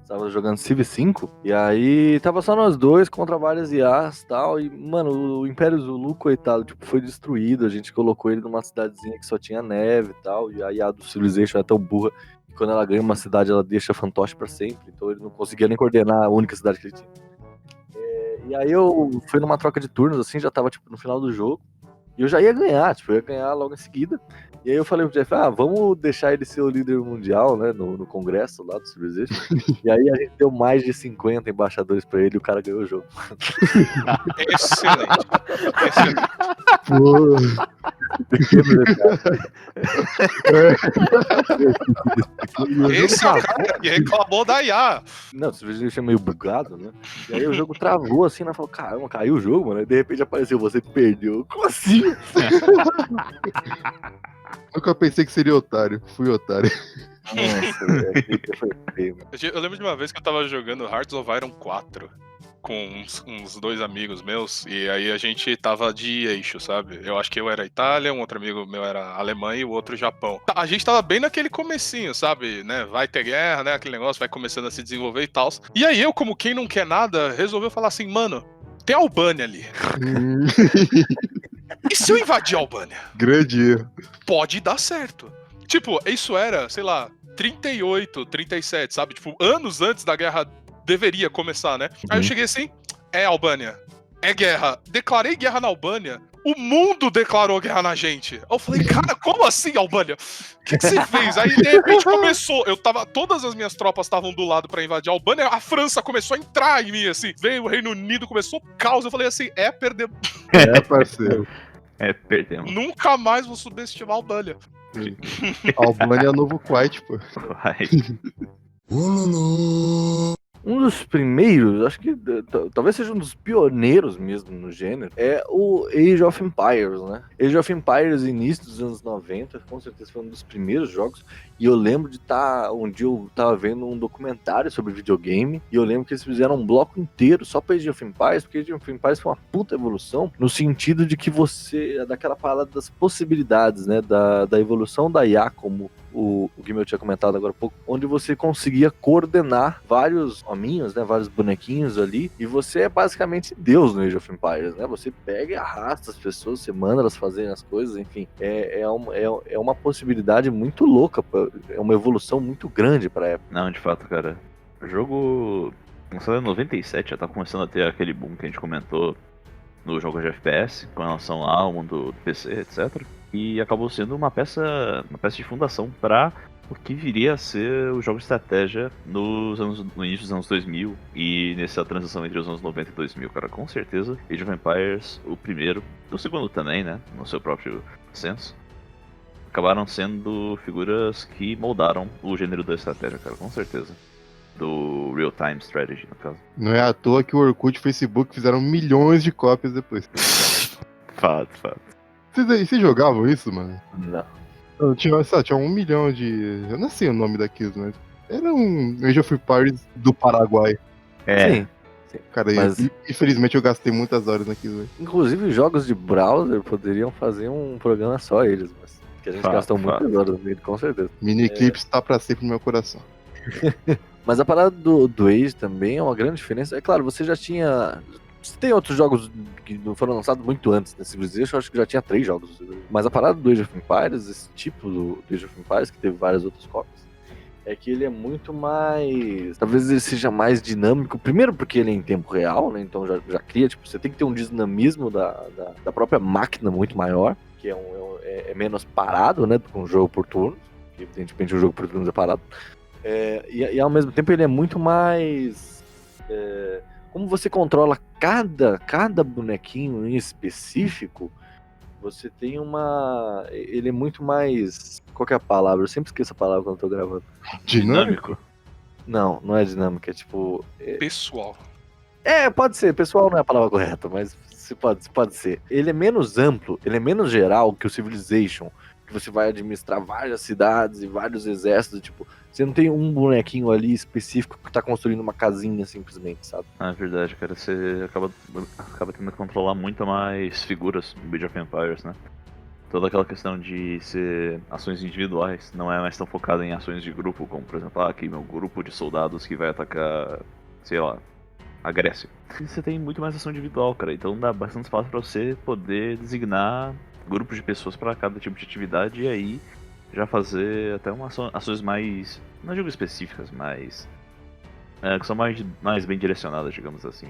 tava jogando Civ 5, e aí tava só nós dois contra várias IAs e tal, e, mano, o Império Zulu, coitado, tipo, foi destruído, a gente colocou ele numa cidadezinha que só tinha neve e tal, e a IA do Civilization é tão burra que quando ela ganha uma cidade, ela deixa fantoche pra sempre, então ele não conseguia nem coordenar a única cidade que ele tinha. E aí eu fui numa troca de turnos, assim, já tava, tipo, no final do jogo, e eu já ia ganhar, tipo, eu ia ganhar logo em seguida. E aí eu falei pro Jeff, vamos deixar ele ser o líder mundial, né, no congresso lá do Civilization. E aí a gente deu mais de 50 embaixadores pra ele e o cara ganhou o jogo. Excelente. Esse é o cara que reclamou da IA. Não, o Civilization é meio bugado, né? E aí o jogo travou assim, né? Falou, caramba, caiu o jogo, mano. E de repente apareceu, você perdeu. Como assim? Nunca pensei que seria otário. Fui otário. Nossa, velho, foi feio, mano. Eu lembro de uma vez que eu tava jogando Hearts of Iron 4 com uns 2 amigos meus, e aí a gente tava de eixo, sabe? Eu acho que eu era Itália, um outro amigo meu era Alemanha e o outro Japão. A gente tava bem naquele comecinho, sabe? Né? Vai ter guerra, né? Aquele negócio vai começando a se desenvolver e tal. E aí eu, como quem não quer nada, resolveu falar assim, mano, tem a Albânia ali. E se eu invadir a Albânia? Grande erro. Pode dar certo. Tipo, isso era, sei lá, 38, 37, sabe? Tipo, anos antes da guerra deveria começar, né? Aí eu cheguei assim, Albânia, é guerra. Declarei guerra na Albânia o mundo declarou guerra na gente. Eu falei, cara, como assim, Albânia? O que você fez? Aí, de repente, começou. Todas as minhas tropas estavam do lado pra invadir a Albânia, a França começou a entrar em mim, assim. Veio o Reino Unido, começou caos. Eu falei assim, perder. É, parceiro. Perdemos. Nunca mais vou subestimar a Albânia. Albânia é o novo Kuwait, pô. Vai. Um dos primeiros, acho que talvez seja um dos pioneiros mesmo no gênero, é o Age of Empires, né? Age of Empires, início dos anos 90, com certeza foi um dos primeiros jogos. E eu lembro de um dia eu tava vendo um documentário sobre videogame, e eu lembro que eles fizeram um bloco inteiro só pra Age of Empires, porque Age of Empires foi uma puta evolução, no sentido de que daquela parada das possibilidades, né? Da evolução da IA, como o Guimel tinha comentado agora há pouco, onde você conseguia coordenar vários hominhos, né, vários bonequinhos ali, e você é basicamente Deus no Age of Empires, né? Você pega e arrasta as pessoas, você manda elas fazerem as coisas, enfim, é uma possibilidade muito louca, é uma evolução muito grande pra época. Não, de fato, cara. O jogo lançado em 97 já tá começando a ter aquele boom que a gente comentou no jogo de FPS, com relação ao mundo do PC, etc. E acabou sendo uma peça de fundação para o que viria a ser o jogo de estratégia no início dos anos 2000 e nessa transição entre os anos 90 e 2000, cara. Com certeza, Age of Empires, o primeiro, o segundo também, né, no seu próprio senso, acabaram sendo figuras que moldaram o gênero da estratégia, cara, com certeza. Do real-time strategy, no caso. Não é à toa que o Orkut e o Facebook fizeram milhões de cópias depois. Fato. Vocês jogavam isso, mano? Não. Eu tinha 1 milhão de... Eu não sei o nome daquilo, mas... Era um Age of Empires do Paraguai. Sim. Cara, Mas... infelizmente eu gastei muitas horas naquilo, velho. Inclusive, jogos de browser poderiam fazer um programa só eles, mas que a gente gastou muitas horas nele, com certeza. Miniclips tá pra sempre no meu coração. Mas a parada do Age também é uma grande diferença. É claro, você já tinha... Você tem outros jogos que foram lançados muito antes da Civilization, eu acho que já tinha 3 jogos. Mas a parada do Age of Empires, esse tipo do Age of Empires, que teve várias outras cópias, é que ele é muito mais... Talvez ele seja mais dinâmico. Primeiro porque ele é em tempo real, né? Então já cria, tipo, você tem que ter um dinamismo da própria máquina muito maior, que é menos parado, né? Com o jogo por turnos. Que evidentemente o jogo por turnos é parado. E ao mesmo tempo ele é muito mais... como você controla cada bonequinho em específico, você tem ele é muito mais... Qual que é a palavra? Eu sempre esqueço a palavra quando eu tô gravando. Dinâmico? Não é dinâmica, é tipo... Pessoal. Pode ser. Pessoal não é a palavra correta, mas pode ser. Ele é menos amplo, ele é menos geral que o Civilization, que você vai administrar várias cidades e vários exércitos, tipo... Você não tem um bonequinho ali específico que tá construindo uma casinha simplesmente, sabe? É verdade, cara. Você acaba tendo que controlar muito mais figuras no Age of Empires, né? Toda aquela questão de ser ações individuais, não é mais tão focada em ações de grupo, como por exemplo, aqui meu grupo de soldados que vai atacar, sei lá, a Grécia. E você tem muito mais ação individual, cara. Então dá bastante espaço pra você poder designar grupos de pessoas para cada tipo de atividade e aí já fazer até ações mais, não digo específicas, mas que são mais bem direcionadas, digamos assim.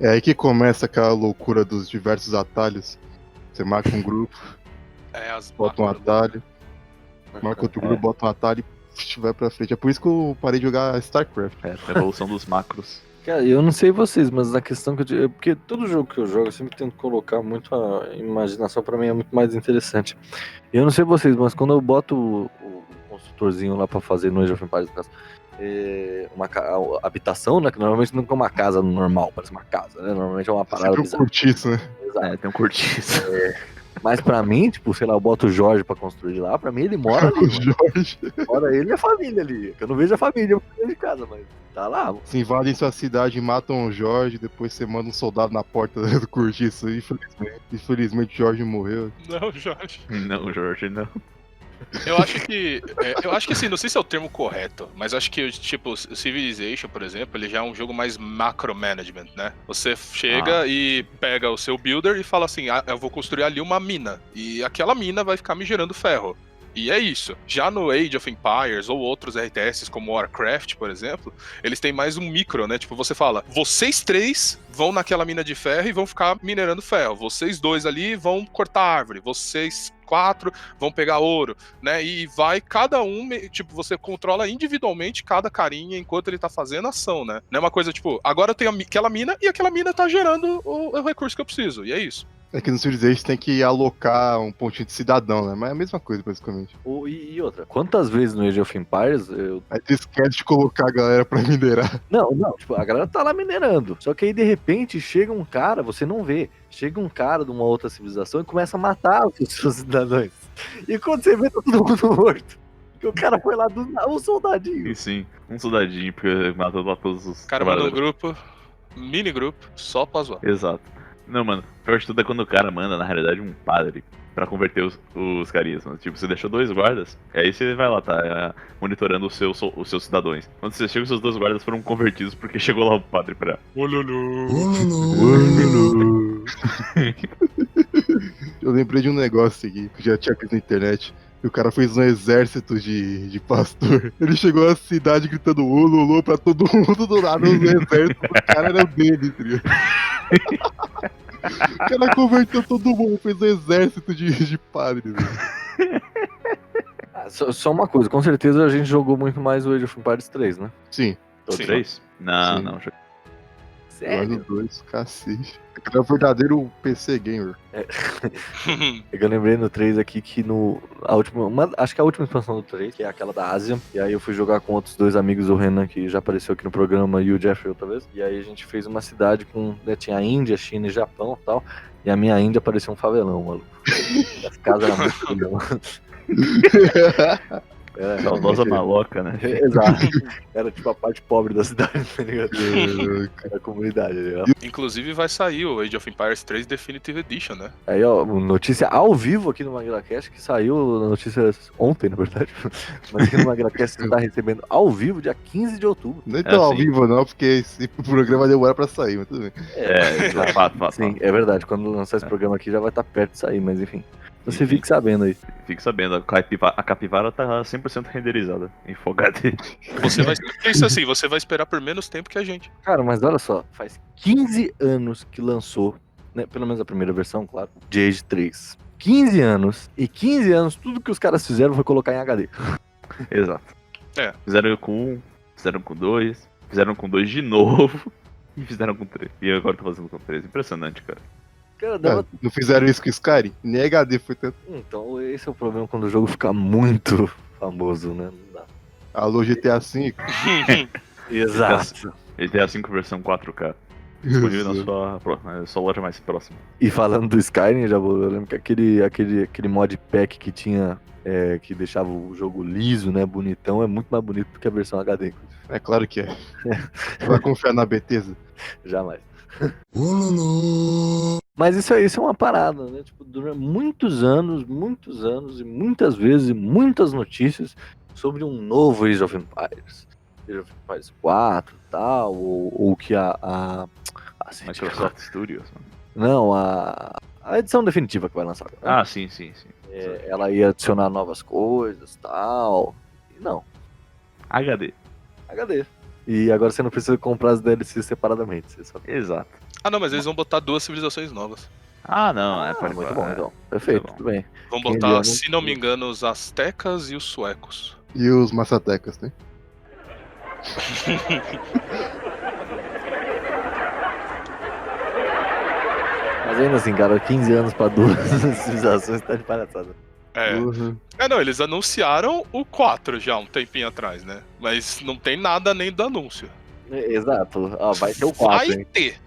É aí que começa aquela loucura dos diversos atalhos. Você marca um grupo, bota um atalho, marca outro grupo, bota um atalho e vai pra frente. É por isso que eu parei de jogar StarCraft. A evolução dos macros. Cara, eu não sei vocês, mas na questão porque todo jogo que eu jogo eu sempre tento colocar muito a imaginação, pra mim é muito mais interessante. Eu não sei vocês, mas quando eu boto o construtorzinho lá pra fazer no Age of Empires, no caso, uma habitação, né, que normalmente não é uma casa normal, parece uma casa, né, normalmente é uma parada Sempre um bizarra. cortiço, né? Exato. Tem um cortiço. Mas pra mim, tipo, sei lá, eu boto o Jorge pra construir lá, pra mim ele mora ali. O Jorge. Mora ele e a família ali. Eu não vejo a família dentro de casa, mas tá lá. Se invadem sua cidade e matam o Jorge, depois você manda um soldado na porta do cortiço. Infelizmente o Jorge morreu. Não, Jorge. Não, Jorge, não. Eu acho que assim, não sei se é o termo correto, mas acho que, tipo, o Civilization, por exemplo, ele já é um jogo mais macro-management, né? Você chega e pega o seu builder e fala assim, eu vou construir ali uma mina, e aquela mina vai ficar me gerando ferro. E é isso. Já no Age of Empires ou outros RTS como Warcraft, por exemplo, eles têm mais um micro, né? Tipo, você fala, vocês 3 vão naquela mina de ferro e vão ficar minerando ferro. Vocês 2 ali vão cortar árvore. Vocês 4 vão pegar ouro, né? E vai cada um, tipo, você controla individualmente cada carinha enquanto ele tá fazendo ação, né? Não é uma coisa tipo, agora eu tenho aquela mina e aquela mina tá gerando o recurso que eu preciso. E é isso. É que no Civilization tem que alocar um pontinho de cidadão, né? Mas é a mesma coisa, basicamente. E outra, quantas vezes no Age of Empires Aí tu esquece de colocar a galera pra minerar. Não, tipo, a galera tá lá minerando. Só que aí, de repente, chega um cara, você não vê. Chega um cara de uma outra civilização e começa a matar os seus cidadãos. E quando você vê, tá todo mundo morto. Porque o cara foi lá um soldadinho. E sim, um soldadinho, porque matou lá todos os O cara manda um trabalhadores. grupo, mini grupo, só pra zoar. Exato. Não, mano, o pior de tudo é quando o cara manda, na realidade, um padre pra converter os carinhas, mano. Tipo, você deixou 2 guardas, e aí você vai lá, tá monitorando os seus cidadãos. Quando você chega, os seus 2 guardas foram convertidos porque chegou lá o padre pra... Eu lembrei de um negócio aqui, que eu já tinha visto na internet. E o cara fez um exército de pastor. Ele chegou à cidade gritando ololô pra todo mundo do lado. O exército do cara era dele, tá ligado? O cara converteu todo mundo, fez um exército de padres. Velho. Só uma coisa, com certeza a gente jogou muito mais o Age of Empires 3, né? Sim, Ou Sim. 3? Não, Sim. não. mais os 2, cacete. O cara é um verdadeiro PC gamer. É que eu lembrei no 3 aqui que acho que a última expansão do 3, que é aquela da Ásia, e aí eu fui jogar com outros 2 amigos, o Renan, que já apareceu aqui no programa, e o Jeffrey outra vez, e aí a gente fez uma cidade com, né, tinha a Índia, China e Japão e tal, e a minha Índia parecia um favelão, maluco. As casas eram muito favelão. Saudosa maloca, né? Exato. Era tipo a parte pobre da cidade, tá ligado? Era a comunidade, né? Inclusive vai sair o Age of Empires 3 Definitive Edition, né? Aí, ó, notícia ao vivo aqui no MaguilaCast, que saiu notícia ontem, na verdade. Mas aqui no MaguilaCast você tá recebendo ao vivo, dia 15 de outubro. Nem tão ao assim. vivo não, porque esse programa demora pra sair, mas tudo bem. Fato. Sim, é verdade. Quando lançar esse programa aqui já vai estar perto de sair, mas enfim. Você fique sabendo aí. Fique sabendo, a capivara tá 100% renderizada em Full HD. Você vai. Pensa assim, você vai esperar por menos tempo que a gente. Cara, mas olha só, faz 15 anos que lançou, né, pelo menos a primeira versão, claro, de Age 3. 15 anos, e 15 anos, tudo que os caras fizeram foi colocar em HD. Exato. É. Fizeram com 1, fizeram com 2, fizeram com 2 de novo e fizeram com 3. E agora tá fazendo com 3. Impressionante, cara. Cara, dava... Ah, não fizeram isso com Skyrim? Nem HD foi tanto. Então, esse é o problema quando o jogo fica muito famoso, né? Não dá. Alô, GTA V. Exato. Ele tem a 5 versão 4K. Disponível na sua loja mais próxima. E falando do Skyrim, eu lembro que aquele mod pack que tinha, que deixava o jogo liso, né, bonitão, é muito mais bonito do que a versão HD, inclusive. É claro que é. Você vai confiar na Bethesda? Jamais. Mas isso é uma parada, né? Tipo, durante muitos anos e muitas vezes, e muitas notícias sobre um novo Age of Empires. Age of Empires 4 e tal, ou que a Microsoft Studios. Mano. Não, a edição definitiva que vai lançar agora. Ah, sim. Ela ia adicionar novas coisas e tal. E não, HD. HD. E agora você não precisa comprar as DLCs separadamente. Você só... Exato. Ah, não, mas eles vão botar 2 civilizações novas. Ah, não, muito bom, então. Perfeito, Tá bom. tudo bem. Vão Quem botar, vier, se não me engano, os astecas e os suecos. E os massatecas, né? Mas ainda assim, cara, 15 anos pra 2 civilizações tá de palhaçada. É. Uhum. Não, eles anunciaram o 4 já um tempinho atrás, né? Mas não tem nada nem do anúncio. Exato. Ó, vai ter o 4, Vai hein? ter.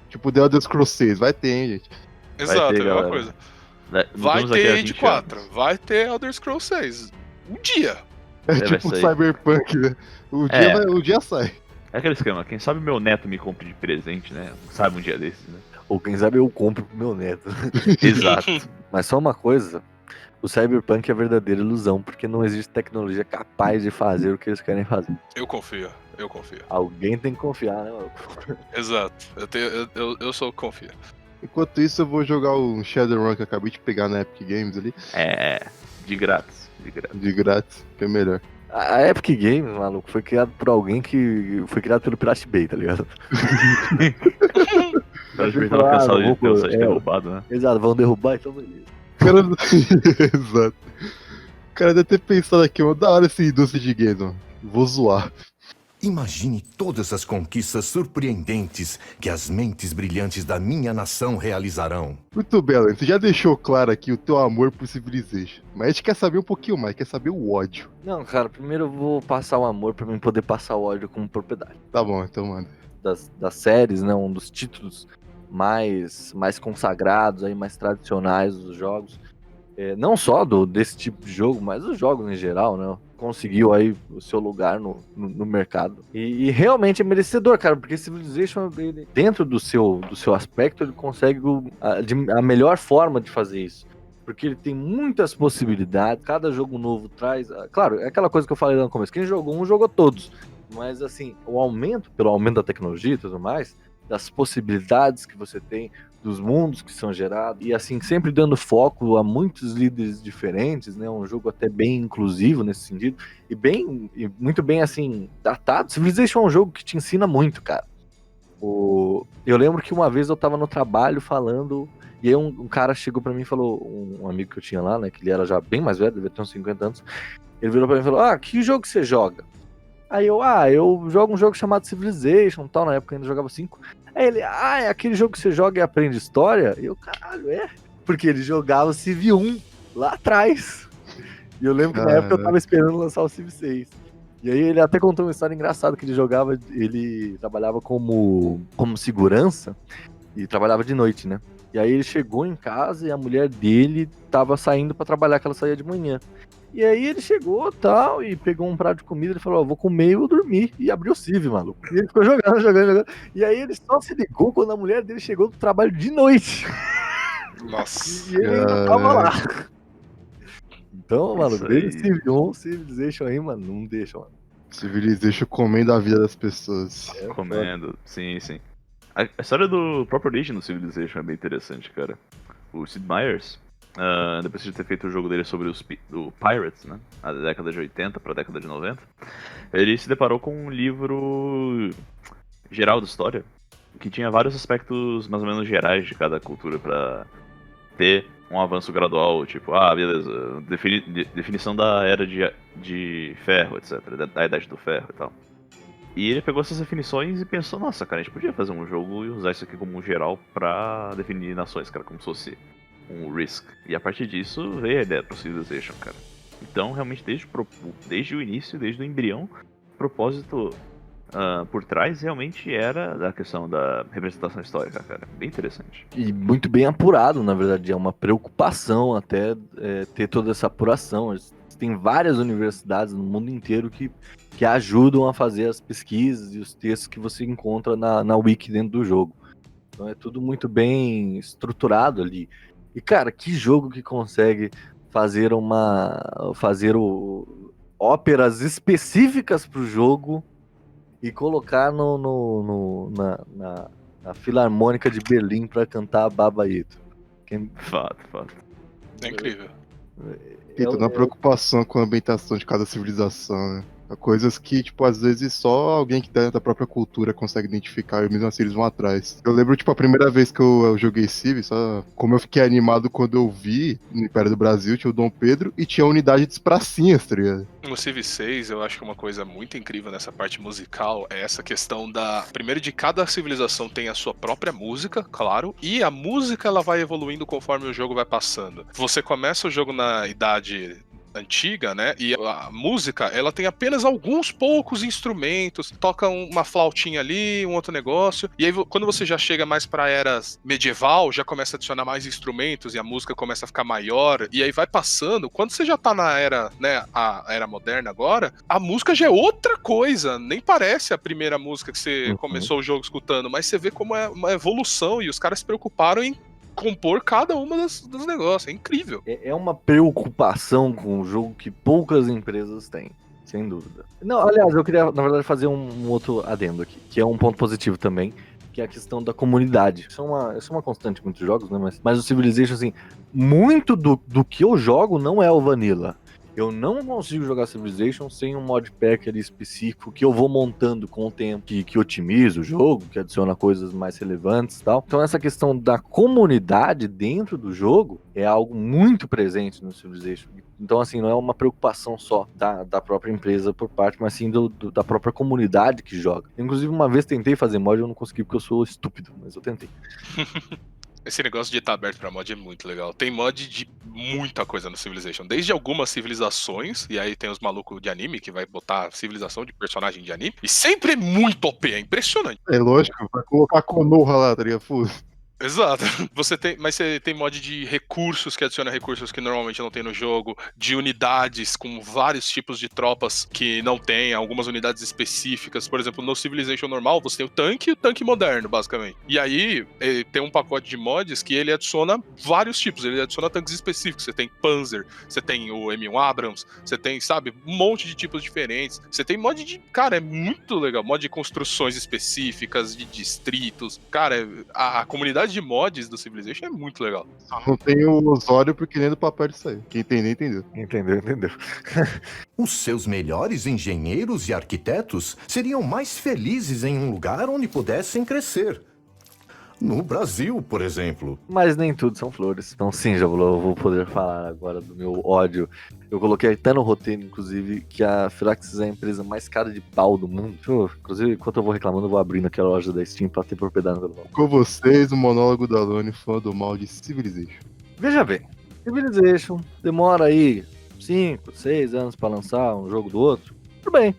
Tipo The Elder Scrolls 6, vai ter, hein, gente? Exato, ter, é a mesma galera. coisa. Não Vai temos aqui ter há Age 20 4, anos. vai ter Elder Scrolls 6. Um dia. É vai tipo sair. Cyberpunk, né? O dia sai. É aquele esquema, quem sabe meu neto me compre de presente, né? Sabe um dia desses, né? Ou quem sabe eu compro pro meu neto. Exato. Mas só uma coisa, o Cyberpunk é verdadeira ilusão, porque não existe tecnologia capaz de fazer o que eles querem fazer. Eu confio. Alguém tem que confiar, né, mano? Exato. Eu sou confia. Enquanto isso, eu vou jogar o Shadowrun que eu acabei de pegar na Epic Games ali. De grátis. De grátis, que é melhor. A Epic Games, maluco, foi criado por alguém que foi criado pelo Pirate Bay, tá ligado? Pra gente tava cansado de ter o site é, derrubado, né? Exato, vão derrubar, então beleza. O cara... Exato. O cara deve ter pensado aqui, mano, da hora esse indústria de games, mano. Vou zoar. Imagine todas as conquistas surpreendentes que as mentes brilhantes da minha nação realizarão. Muito bem, Alan, você já deixou claro aqui o teu amor por Civilization. Mas a gente quer saber um pouquinho mais, quer saber o ódio. Não, cara, primeiro eu vou passar o amor pra mim poder passar o ódio como propriedade. Tá bom, então manda. Das séries, né, um dos títulos mais consagrados, aí, mais tradicionais dos jogos. Não só desse tipo de jogo, mas os jogos em geral, né? Conseguiu aí o seu lugar no mercado. E realmente é merecedor, cara, porque Civilization, ele, dentro do seu aspecto, ele consegue a melhor forma de fazer isso. Porque ele tem muitas possibilidades, cada jogo novo traz... Claro, é aquela coisa que eu falei lá no começo, quem jogou um, jogou todos. Mas assim, pelo aumento da tecnologia e tudo mais, das possibilidades que você tem, dos mundos que são gerados, e assim, sempre dando foco a muitos líderes diferentes, né, um jogo até bem inclusivo nesse sentido, e muito bem, assim, datado. Civilization é um jogo que te ensina muito, cara. Eu lembro que uma vez eu tava no trabalho falando, e aí um cara chegou pra mim e falou, um amigo que eu tinha lá, né, que ele era já bem mais velho, devia ter uns 50 anos, ele virou pra mim e falou, que jogo você joga? Aí eu jogo um jogo chamado Civilization, tal, na época eu ainda jogava 5. Aí ele, é aquele jogo que você joga e aprende história? E eu, caralho, é? Porque ele jogava o Civ 1 lá atrás. E eu lembro que na época eu tava esperando lançar o Civ 6. E aí ele até contou uma história engraçada, que ele trabalhava como segurança e trabalhava de noite, né? E aí ele chegou em casa e a mulher dele tava saindo pra trabalhar, que ela saía de manhã. E aí ele chegou tal, e pegou um prato de comida, ele falou, vou comer e vou dormir. E abriu o Civ, maluco. E ele ficou jogando. E aí ele só se ligou quando a mulher dele chegou do trabalho de noite. Nossa. E ele ainda tava lá. Então, maluco, Isso desde aí. Civ 1, Civilization aí, mano, não deixa, mano. Civilization comendo a vida das pessoas. Comendo, sim. A história do próprio Origin do Civilization é bem interessante, cara. O Sid Meier's, depois de ter feito o jogo dele sobre o Pirates, né, na década de 80 pra década de 90, ele se deparou com um livro geral de história, que tinha vários aspectos mais ou menos gerais de cada cultura pra ter um avanço gradual, tipo, beleza, definição da era de ferro, etc, da idade do ferro e tal. E ele pegou essas definições e pensou, nossa, cara, a gente podia fazer um jogo e usar isso aqui como um geral pra definir nações, cara, como se fosse um Risk. E a partir disso veio a ideia pro Civilization, cara. Então, realmente, desde o início, desde o embrião, o propósito por trás realmente era a questão da representação histórica, cara. Bem interessante. E muito bem apurado, na verdade, é uma preocupação até ter toda essa apuração. Tem várias universidades no mundo inteiro que ajudam a fazer as pesquisas e os textos que você encontra na wiki dentro do jogo. Então é tudo muito bem estruturado ali. E, cara, que jogo que consegue fazer óperas específicas pro jogo e colocar na Filarmônica de Berlim pra cantar Baba Yaga. Fato. É incrível. Tem toda uma preocupação com a ambientação de cada civilização, né? Coisas que, tipo, às vezes só alguém que tá da própria cultura consegue identificar, e mesmo assim eles vão atrás. Eu lembro, tipo, a primeira vez que eu joguei Civ, só como eu fiquei animado quando eu vi, no Império do Brasil, tinha o Dom Pedro e tinha a unidade de pracinhas, tá ligado? No Civ 6, eu acho que uma coisa muito incrível nessa parte musical é essa questão da... Primeiro, de cada civilização tem a sua própria música, claro, e a música ela vai evoluindo conforme o jogo vai passando. Você começa o jogo na idade antiga, né? E a música, ela tem apenas alguns poucos instrumentos, toca uma flautinha ali, um outro negócio, e aí quando você já chega mais pra era medieval, já começa a adicionar mais instrumentos e a música começa a ficar maior, e aí vai passando, quando você já tá na era, né, a era moderna agora, a música já é outra coisa, nem parece a primeira música que você começou o jogo escutando, mas você vê como é uma evolução, e os caras se preocuparam em compor cada uma dos negócios, é incrível. É uma preocupação com o jogo que poucas empresas têm, sem dúvida. Não, aliás, eu queria, na verdade, fazer um outro adendo aqui, que é um ponto positivo também, que é a questão da comunidade. Isso é uma constante em muitos jogos, né? Mas o Civilization, assim, muito do que eu jogo não é o Vanilla. Eu não consigo jogar Civilization sem um modpack ali específico que eu vou montando com o tempo, que otimiza o jogo, que adiciona coisas mais relevantes e tal. Então essa questão da comunidade dentro do jogo é algo muito presente no Civilization. Então, assim, não é uma preocupação só da própria empresa por parte, mas sim da própria comunidade que joga. Inclusive, uma vez tentei fazer mod, eu não consegui porque eu sou estúpido, mas eu tentei. Esse negócio de estar aberto pra mod é muito legal. Tem mod de muita coisa no Civilization. Desde algumas civilizações, e aí tem os malucos de anime que vai botar civilização de personagem de anime. E sempre é muito OP, é impressionante. É lógico, vai colocar Konoha lá, tá ligado? Exato. Mas você tem mod de recursos que adiciona recursos que normalmente não tem no jogo, de unidades com vários tipos de tropas que não tem, algumas unidades específicas. Por exemplo, no Civilization normal, você tem o tanque e o tanque moderno, basicamente. E aí, tem um pacote de mods que ele adiciona vários tipos, ele adiciona tanques específicos. Você tem Panzer, você tem o M1 Abrams, você tem, sabe, um monte de tipos diferentes. Você tem mod de... Cara, é muito legal. Mod de construções específicas, de distritos. Cara, a comunidade de mods do Civilization é muito legal. Só não tem o Osório porque nem do papel de sair. Quem entender, entendeu. Entendeu. Os seus melhores engenheiros e arquitetos seriam mais felizes em um lugar onde pudessem crescer. No Brasil, por exemplo. Mas nem tudo são flores. Então sim, eu vou poder falar agora do meu ódio. Eu coloquei até no roteiro, inclusive, que a Firaxis é a empresa mais cara de pau do mundo. Inclusive, enquanto eu vou reclamando, eu vou abrindo aquela loja da Steam pra ter propriedade pelo nome. Com vocês, o monólogo da Lone, fã do mal de Civilization. Veja bem, Civilization demora aí 5, 6 anos pra lançar um jogo do outro. Tudo bem.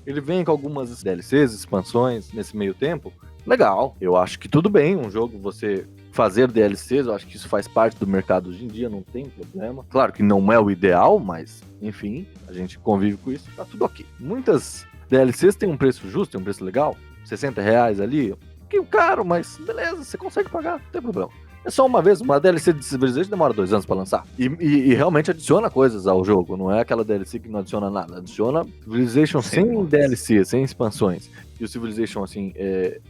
Ele vem com algumas DLCs, expansões nesse meio tempo. Legal, eu acho que tudo bem, um jogo você fazer DLCs, eu acho que isso faz parte do mercado hoje em dia, não tem problema. Claro que não é o ideal, mas enfim, a gente convive com isso, tá tudo ok. Muitas DLCs têm um preço justo, tem um preço legal, R$60 ali, um pouquinho caro, mas beleza, você consegue pagar, não tem problema. É só uma vez, uma DLC de Civilization demora 2 anos pra lançar. E realmente adiciona coisas ao jogo, não é aquela DLC que não adiciona nada. Adiciona Civilization sem DLC, sem expansões. E o Civilization, assim,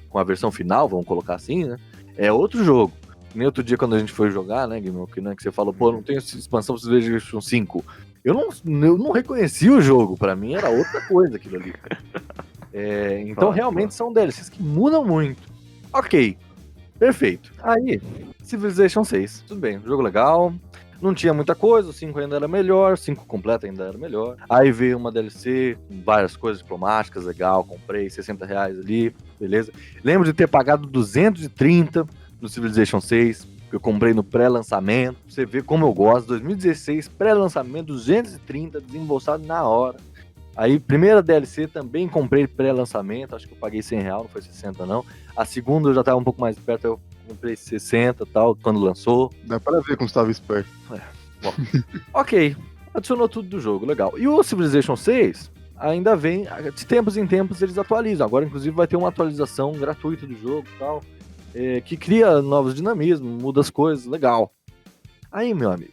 com a versão final, vamos colocar assim, né? É outro jogo. Nem outro dia quando a gente foi jogar, né, Guilherme? Que você falou, pô, não tem expansão pro Civilization 5. Eu não reconheci o jogo, pra mim era outra coisa aquilo ali. Então realmente são DLCs que mudam muito. Ok, perfeito. Aí, Civilization 6, tudo bem, jogo legal, não tinha muita coisa, o 5 ainda era melhor, o 5 completo ainda era melhor. Aí veio uma DLC com várias coisas diplomáticas, legal, comprei R$60 ali, beleza. Lembro de ter pagado 230 no Civilization 6, que eu comprei no pré-lançamento, você vê como eu gosto, 2016, pré-lançamento, 230, desembolsado na hora. Aí, primeira DLC também comprei pré-lançamento, acho que eu paguei R$100, não foi 60 não. A segunda eu já tava um pouco mais perto, eu comprei 60 e tal, quando lançou. Dá pra ver como você tava esperto. Bom, ok, adicionou tudo do jogo, legal. E o Civilization 6 ainda vem, de tempos em tempos eles atualizam. Agora, inclusive, vai ter uma atualização gratuita do jogo e tal, que cria novos dinamismos, muda as coisas, legal. Aí, meu amigo,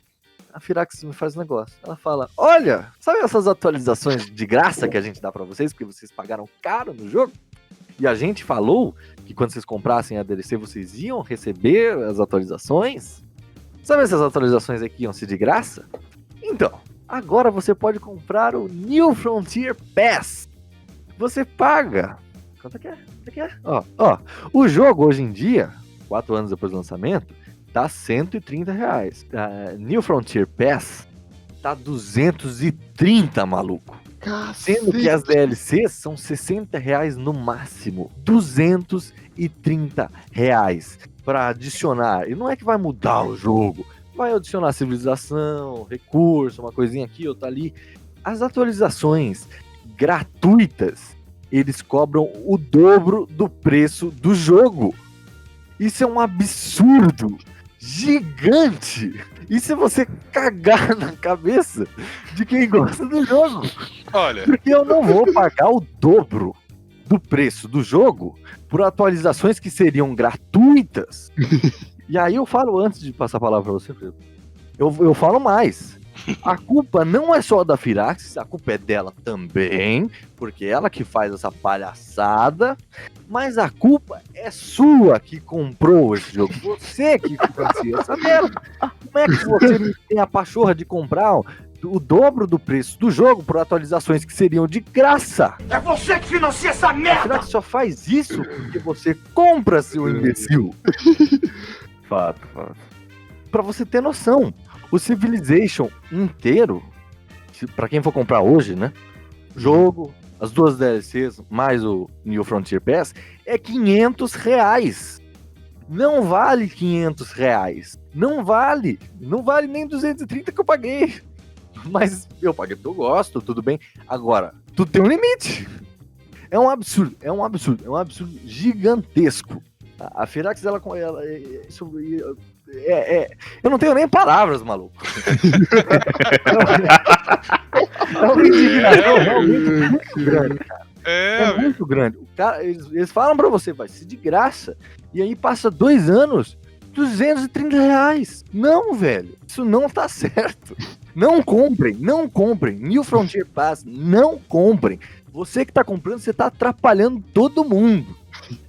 a Firaxis me faz um negócio. Ela fala, olha, sabe essas atualizações de graça que a gente dá pra vocês, porque vocês pagaram caro no jogo? E a gente falou que quando vocês comprassem a DLC, vocês iam receber as atualizações? Sabe essas atualizações aqui iam ser de graça? Então, agora você pode comprar o New Frontier Pass. Você paga. Quanto é que é? Ó, o jogo hoje em dia, 4 anos depois do lançamento, tá R$130. New Frontier Pass tá 230, maluco. Sendo que as DLCs são R$60 no máximo. R$230 pra adicionar. E não é que vai mudar o jogo. Vai adicionar civilização, recurso, uma coisinha aqui, outra ali. As atualizações gratuitas, eles cobram o dobro do preço do jogo. Isso é um absurdo gigante. E se você cagar na cabeça de quem gosta do jogo? Olha, Porque eu não vou pagar o dobro do preço do jogo por atualizações que seriam gratuitas. E aí eu falo, antes de passar a palavra pra você, Pedro, eu falo mais. A culpa não é só da Firaxis, a culpa é dela também, porque ela que faz essa palhaçada, mas a culpa é sua que comprou esse jogo. Você que financia essa merda. Como é que você me tem a pachorra de comprar o dobro do preço do jogo por atualizações que seriam de graça? É você que financia essa merda! A Firaxis só faz isso porque você compra, seu imbecil. Fato. Pra você ter noção, o Civilization inteiro, pra quem for comprar hoje, né? Jogo, as 2 DLCs, mais o New Frontier Pass, é R$500. Não vale R$500. Não vale nem 230 que eu paguei. Mas eu paguei porque eu gosto, tudo bem. Agora, tudo tem um limite. É um absurdo gigantesco. A Firaxis, eu não tenho nem palavras, maluco. É uma indignação realmente muito grande, cara. É muito grande. O cara, eles falam pra você, vai ser de graça. E aí passa 2 anos, R$230. Não, velho. Isso não tá certo. Não comprem. New Frontier Pass, não comprem. Você que tá comprando, você tá atrapalhando todo mundo.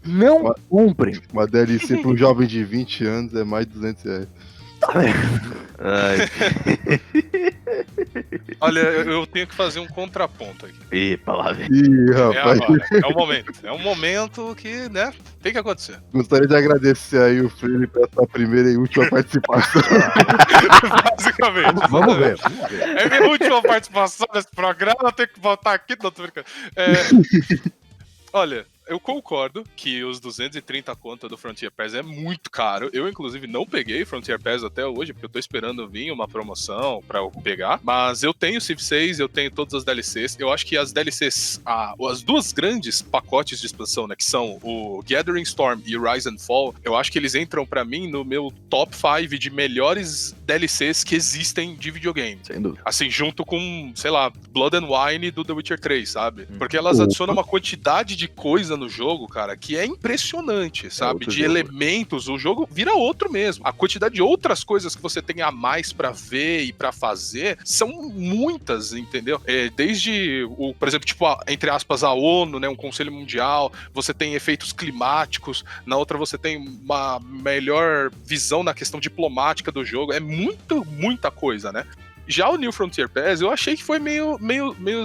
Não comprem. Uma DLC para um jovem de 20 anos é mais de R$200. Tá vendo? Olha, eu tenho que fazer um contraponto aqui. Ih, palavra. Ih, É rapaz. agora, é o momento. É um momento que, né, tem que acontecer. Gostaria de agradecer aí o Freire pela sua primeira e última participação. Basicamente. Vamos ver. É minha última participação nesse programa, eu tenho que voltar aqui, não tô brincando. Olha, eu concordo que os 230 conto do Frontier Pass é muito caro. Eu, inclusive, não peguei Frontier Pass até hoje, porque eu tô esperando vir uma promoção pra eu pegar. Mas eu tenho Civ 6, eu tenho todas as DLCs. Eu acho que as DLCs, as 2 grandes pacotes de expansão, né, que são o Gathering Storm e o Rise and Fall, eu acho que eles entram pra mim no meu top 5 de melhores DLCs que existem de videogame. Sem dúvida. Assim, junto com, sei lá, Blood and Wine do The Witcher 3, sabe? Porque elas adicionam uma quantidade de coisa no jogo, cara, que é impressionante, sabe? De elementos, o jogo vira outro mesmo. A quantidade de outras coisas que você tem a mais pra ver e pra fazer são muitas, entendeu? Desde, por exemplo, tipo, entre aspas, a ONU, né, um Conselho Mundial, você tem efeitos climáticos, na outra você tem uma melhor visão na questão diplomática do jogo, é muita coisa, né? Já o New Frontier Pass, eu achei que foi meio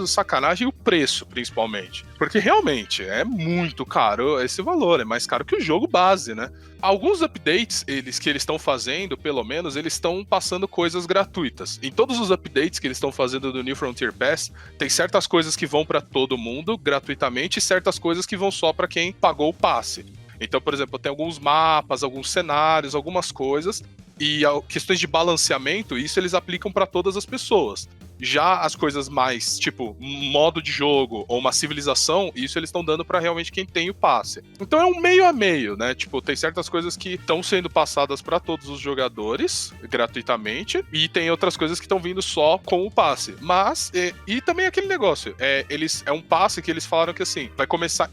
sacanagem o preço, principalmente. Porque realmente é muito caro esse valor, é mais caro que o jogo base, né? Alguns updates que eles estão fazendo, pelo menos, eles estão passando coisas gratuitas. Em todos os updates que eles estão fazendo do New Frontier Pass, tem certas coisas que vão pra todo mundo gratuitamente e certas coisas que vão só pra quem pagou o passe. Então, por exemplo, tem alguns mapas, alguns cenários, algumas coisas. E questões de balanceamento, isso eles aplicam para todas as pessoas. Já as coisas mais, tipo, modo de jogo ou uma civilização, isso eles estão dando para realmente quem tem o passe. Então é um meio a meio, né? Tipo, tem certas coisas que estão sendo passadas para todos os jogadores gratuitamente e tem outras coisas que estão vindo só com o passe. Mas, e também aquele negócio, é um passe que eles falaram que assim,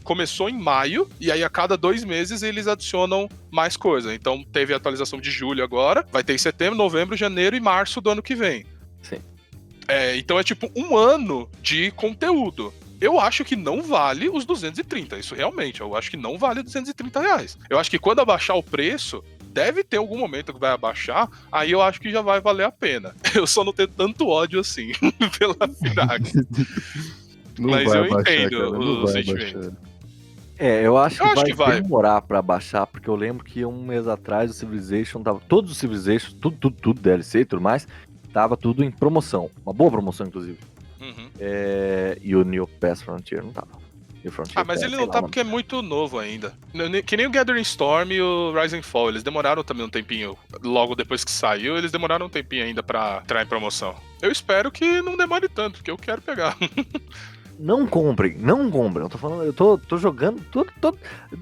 começou em maio e aí a cada 2 meses eles adicionam mais coisa. Então teve a atualização de julho agora, vai ter em setembro, novembro, janeiro e março do ano que vem. Sim. Então é tipo 1 ano de conteúdo. Eu acho que não vale os 230, isso realmente, eu acho que não vale R$230. Eu acho que quando abaixar o preço, deve ter algum momento que vai abaixar, aí eu acho que já vai valer a pena. Eu só não tenho tanto ódio assim pela Firaxis. Mas eu entendo o sentimento. Eu acho que vai demorar pra baixar, porque eu lembro que 1 mês atrás o Civilization tava, todos os Civilization, tudo DLC e tudo mais, tava tudo em promoção, uma boa promoção inclusive. Uhum. E o New Pass Frontier não tava. Mas ele não tá porque é muito novo ainda. Que nem o Gathering Storm e o Rise and Fall, eles demoraram também um tempinho, logo depois que saiu, eles demoraram um tempinho ainda pra entrar em promoção. Eu espero que não demore tanto, porque eu quero pegar. Não comprem. Eu tô falando, eu tô jogando todo.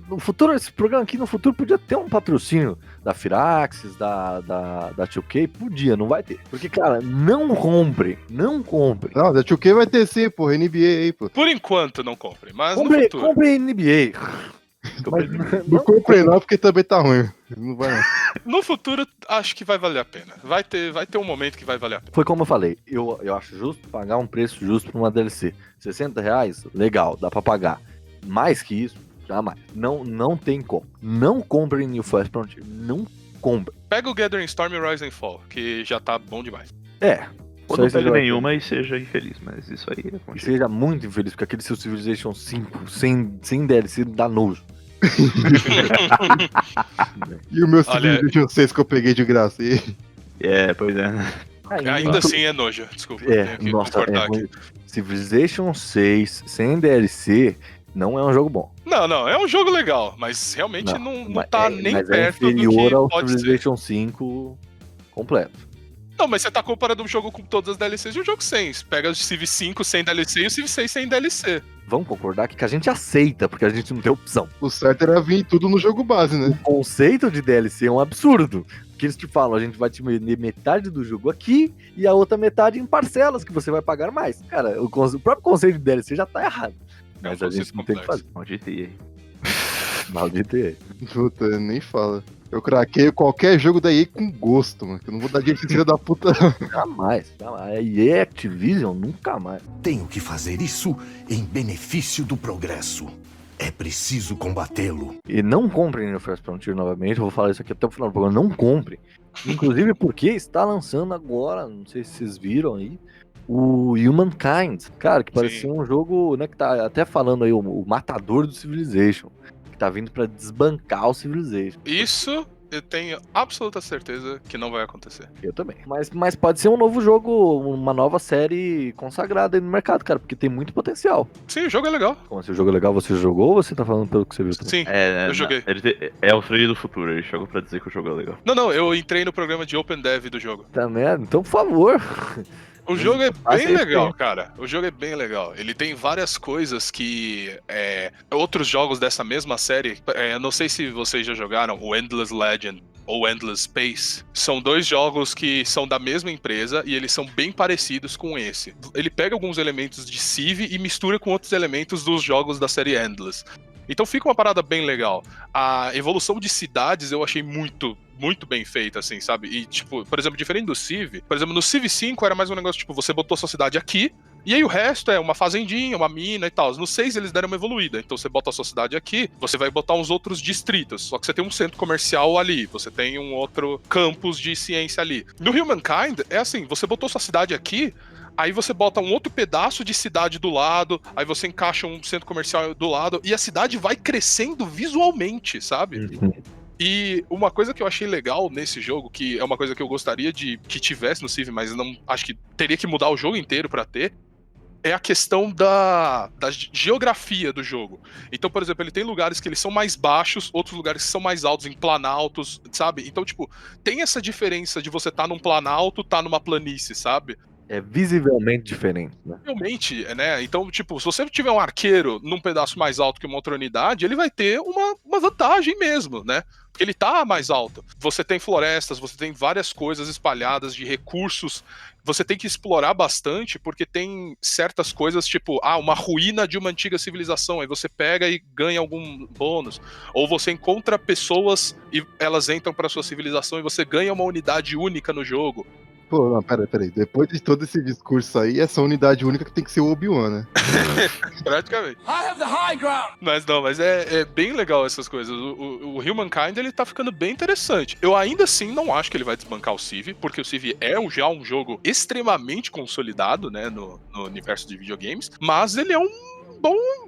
No futuro, esse programa aqui no futuro podia ter um patrocínio da Firaxis, da 2K, podia, não vai ter. Porque, cara, não comprem. Não, da 2K vai ter sim, porra, NBA aí, pô. Por enquanto não comprem, mas no futuro. Comprem NBA. Não comprei não, porque também tá ruim. Não vai não. No futuro, acho que vai valer a pena. Vai ter um momento que vai valer a pena. Foi como eu falei, eu acho justo pagar um preço justo pra uma DLC. R$60, legal, dá pra pagar. Mais que isso, jamais. Não tem como. Não compre New Flash Frontier. Não compre. Pega o Gathering Storm e Rise and Fall, que já tá bom demais. Ou não pegue nenhuma e seja infeliz, mas isso aí é E contigo. seja muito infeliz, porque aquele seu Civilization 5 sem DLC dá nojo. E o meu Olha- Civilization 6 que eu peguei de graça. E... Pois é. Ainda assim é nojo, desculpa. Tenho que Nossa, concordar aqui. ruim. Civilization 6 sem DLC não é um jogo bom. Não, é um jogo legal, mas realmente não tá nem mas perto é do inferior que ao pode ser. Civilization 5 completo. Não, mas você tá comparando um jogo com todas as DLCs de um jogo sem. Você pega o Civ 5 sem DLC e o Civ 6 sem DLC. Vamos concordar que a gente aceita, porque a gente não tem opção. O certo era vir tudo no jogo base, né? O conceito de DLC é um absurdo. Porque eles te falam, a gente vai te vender metade do jogo aqui e a outra metade em parcelas que você vai pagar mais. Cara, o próprio conceito de DLC já tá errado. É um Mas a gente conceito não tem o que complexo. fazer. Maldito EA. Maldito EA. Puta, nem fala. Eu craquei qualquer jogo da EA com gosto, mano. Que eu não vou dar dinheiro pra esse filho da puta. Jamais. A EA Activision nunca mais. Tenho que fazer isso em benefício do progresso. É preciso combatê-lo. E não comprem no First Frontier novamente, eu vou falar isso aqui até o final do programa, não comprem. Inclusive porque está lançando agora, não sei se vocês viram aí, o Humankind. Cara, que parecia um jogo, né, que tá até falando aí, o matador do Civilization. Que tá vindo pra desbancar o Civilization. Isso eu tenho absoluta certeza que não vai acontecer. Eu também. Mas pode ser um novo jogo, uma nova série consagrada aí no mercado, cara, porque tem muito potencial. Sim, o jogo é legal. Como se o jogo é legal, você jogou ou você tá falando pelo que você viu também? Sim, eu joguei. É o Freire do futuro, ele chegou pra dizer que o jogo é legal. Não, eu entrei no programa de Open Dev do jogo. Tá merda? Então, por favor. O jogo é Passa bem aí, legal, sim. cara. O jogo é bem legal. Ele tem várias coisas que outros jogos dessa mesma série. Eu não sei se vocês já jogaram o Endless Legend ou Endless Space. São dois jogos que são da mesma empresa e eles são bem parecidos com esse. Ele pega alguns elementos de Civ e mistura com outros elementos dos jogos da série Endless. Então fica uma parada bem legal. A evolução de cidades eu achei muito bem feita, assim, sabe? E, tipo, por exemplo, diferente do Civ, por exemplo, no Civ 5 era mais um negócio, tipo, você botou sua cidade aqui, e aí o resto é uma fazendinha, uma mina e tal. No 6 eles deram uma evoluída, então você bota a sua cidade aqui, você vai botar uns outros distritos, só que você tem um centro comercial ali, você tem um outro campus de ciência ali. No Humankind, é assim, você botou sua cidade aqui, aí você bota um outro pedaço de cidade do lado, aí você encaixa um centro comercial do lado, e a cidade vai crescendo visualmente, sabe? E uma coisa que eu achei legal nesse jogo, que é uma coisa que eu gostaria de que tivesse no Civ, mas não acho que teria que mudar o jogo inteiro pra ter, é a questão da geografia do jogo. Então, por exemplo, ele tem lugares que eles são mais baixos, outros lugares que são mais altos, em planaltos, sabe? Então, tipo, tem essa diferença de você tá num planalto, tá numa planície, sabe? É visivelmente diferente, né? Realmente, né? Então, tipo, se você tiver um arqueiro num pedaço mais alto que uma outra unidade, ele vai ter uma vantagem mesmo, né? Porque ele tá mais alto. Você tem florestas, você tem várias coisas espalhadas de recursos. Você tem que explorar bastante, porque tem certas coisas, tipo, uma ruína de uma antiga civilização. Aí você pega e ganha algum bônus. Ou você encontra pessoas e elas entram pra sua civilização e você ganha uma unidade única no jogo. Pô, não, peraí. Depois de todo esse discurso aí, essa unidade única que tem que ser o Obi-Wan, né? Praticamente. I have the high ground. Mas é bem legal essas coisas. O Humankind, ele tá ficando bem interessante. Eu ainda assim não acho que ele vai desbancar o Civ, porque o Civ é já um jogo extremamente consolidado, né, no universo de videogames, mas ele é um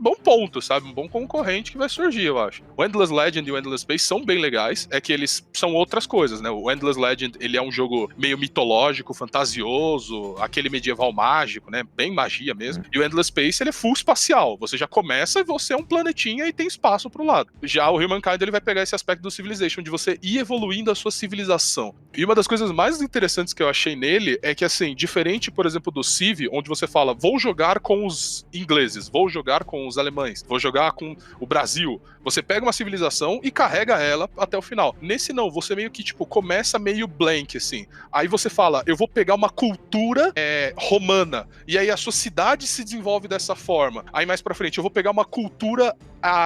bom ponto, sabe? Um bom concorrente que vai surgir, eu acho. O Endless Legend e o Endless Space são bem legais, é que eles são outras coisas, né? O Endless Legend, ele é um jogo meio mitológico, fantasioso, aquele medieval mágico, né? Bem magia mesmo. E o Endless Space, ele é full espacial. Você já começa e você é um planetinha e tem espaço pro lado. Já o Humankind, ele vai pegar esse aspecto do Civilization, de você ir evoluindo a sua civilização. E uma das coisas mais interessantes que eu achei nele é que, assim, diferente, por exemplo, do Civ, onde você fala, vou jogar com os ingleses, vou vou jogar com os alemães, vou jogar com o Brasil. Você pega uma civilização e carrega ela até o final. Nesse não, você meio que, tipo, começa meio blank, assim. Aí você fala, eu vou pegar uma cultura romana, e aí a sua cidade se desenvolve dessa forma. Aí mais pra frente, eu vou pegar uma cultura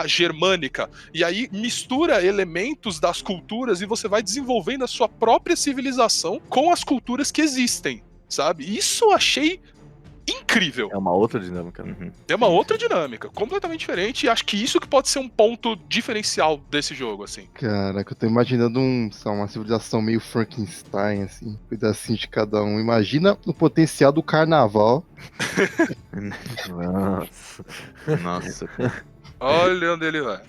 germânica, e aí mistura elementos das culturas e você vai desenvolvendo a sua própria civilização com as culturas que existem, sabe? Isso eu achei incrível. É uma outra dinâmica. Uhum. É uma outra dinâmica, completamente diferente, e acho que isso que pode ser um ponto diferencial desse jogo, assim. Caraca, eu tô imaginando uma civilização meio Frankenstein, assim, pedacinho de cada um. Imagina o potencial do carnaval. Nossa. Nossa, cara. Olha onde ele vai.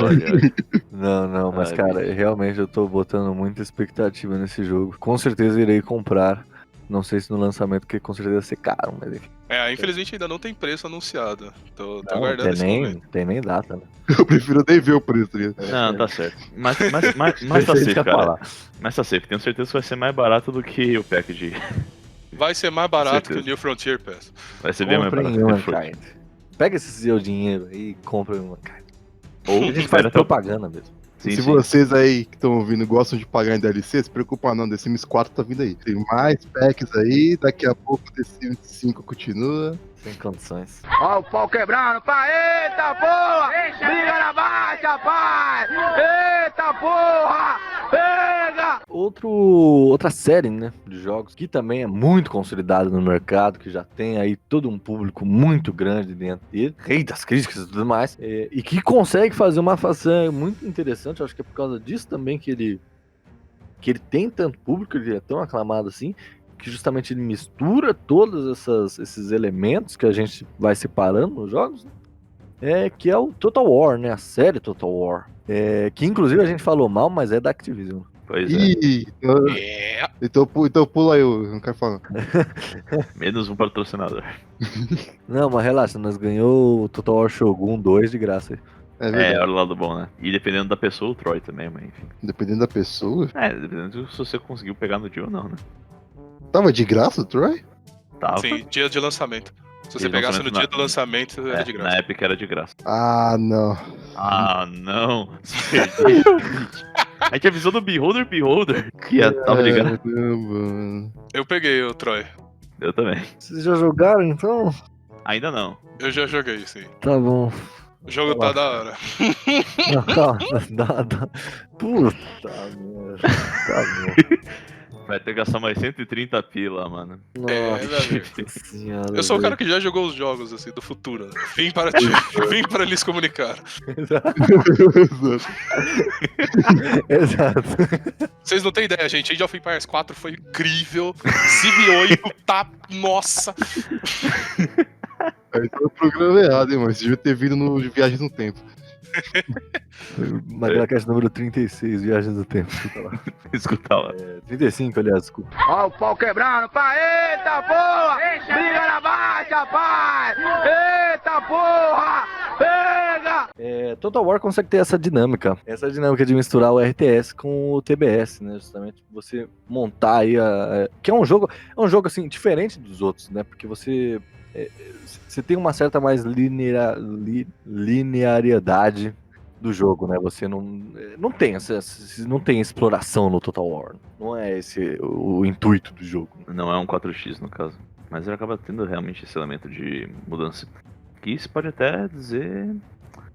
Olha. Não, mas Ai, cara, realmente eu tô botando muita expectativa nesse jogo. Com certeza irei comprar. Não sei se no lançamento, porque com certeza vai ser caro, mas enfim. Infelizmente ainda não tem preço anunciado. Tô Não, aguardando esse momento. tem nem data, né? Eu prefiro nem ver o preço, tá ligado? Não, tá certo. Mas tá safe, cara. Mas tá safe. Tenho certeza que vai ser mais barato do que o pack de... Vai ser mais barato que o certeza. New Frontier Pass. Vai ser bem mais Compre barato em que o Fruit. Humankind. Pega esse seu dinheiro aí e compra em Humankind. Ou A gente espera faz até o... propaganda mesmo. Sim, Se sim. vocês aí que estão ouvindo gostam de pagar em DLC, se preocupa não, The Sims 4 tá vindo aí. Tem mais packs aí, daqui a pouco o The Sims 5 continua. Sem condições. Ó o pau quebrando, pai! Eita porra! Briga na baixa, pai! Eita porra! Pega! Outra série, né, de jogos que também é muito consolidada no mercado, que já tem aí todo um público muito grande dentro dele, rei das críticas e tudo mais, e que consegue fazer uma façanha muito interessante. Eu acho que é por causa disso também que ele tem tanto público, ele é tão aclamado assim, que justamente ele mistura todos esses elementos que a gente vai separando nos jogos, né? Que é o Total War, né? A série Total War. Que inclusive a gente falou mal, mas é da Activision. Pois é. Ih, então pula aí, eu não quero falar. Menos um patrocinador. Não, mas relaxa, nós ganhou o Total War Shogun 2 de graça aí. É É, verdade. olha o lado bom, né? E dependendo da pessoa, o Troy também, mas enfim. Dependendo da pessoa. Dependendo se você conseguiu pegar no dia ou não, né? Tava de graça o Troy? Tava. Sim, dia de lançamento. Se você Dia de pegasse no lançamento dia do lançamento, era de graça. Na Epic era de graça. Ah, não. Ah, não. A gente avisou do Beholder que tava de graça. Caramba, mano. Eu peguei o Troy. Eu também. Vocês já jogaram então? Ainda não. Eu já joguei, sim. Tá bom. O jogo tá da hora. Não, calma, dá. Puta merda. Tá bom. Vai ter que gastar mais 130 pila, mano. meu amigo. Nossa senhora. Eu sou o cara velho. que já jogou os jogos, assim, do futuro. Né? Vim para lhes comunicar. Exato. Vocês não têm ideia, gente. Age of Empires 4 foi incrível. Civ 8 tá... Nossa. Aí tá no programa errado, hein, mano. Você devia ter vindo no Viagens no Tempo. Magracast número 36, Viagens do Tempo. Escuta lá. Escuta lá. 35, aliás, desculpa. Ó o pau quebrando, pai! Eita porra! Briga na baixa, pai! Eita porra! Pega! Total War consegue ter essa dinâmica de misturar o RTS com o TBS, né? Justamente você montar aí que é um jogo assim diferente dos outros, né? Porque você tem uma certa mais linearidade do jogo, né? Você não tem exploração no Total War. Não é esse o intuito do jogo. Não é um 4x no caso. Mas ele acaba tendo realmente esse elemento de mudança. Que se pode até dizer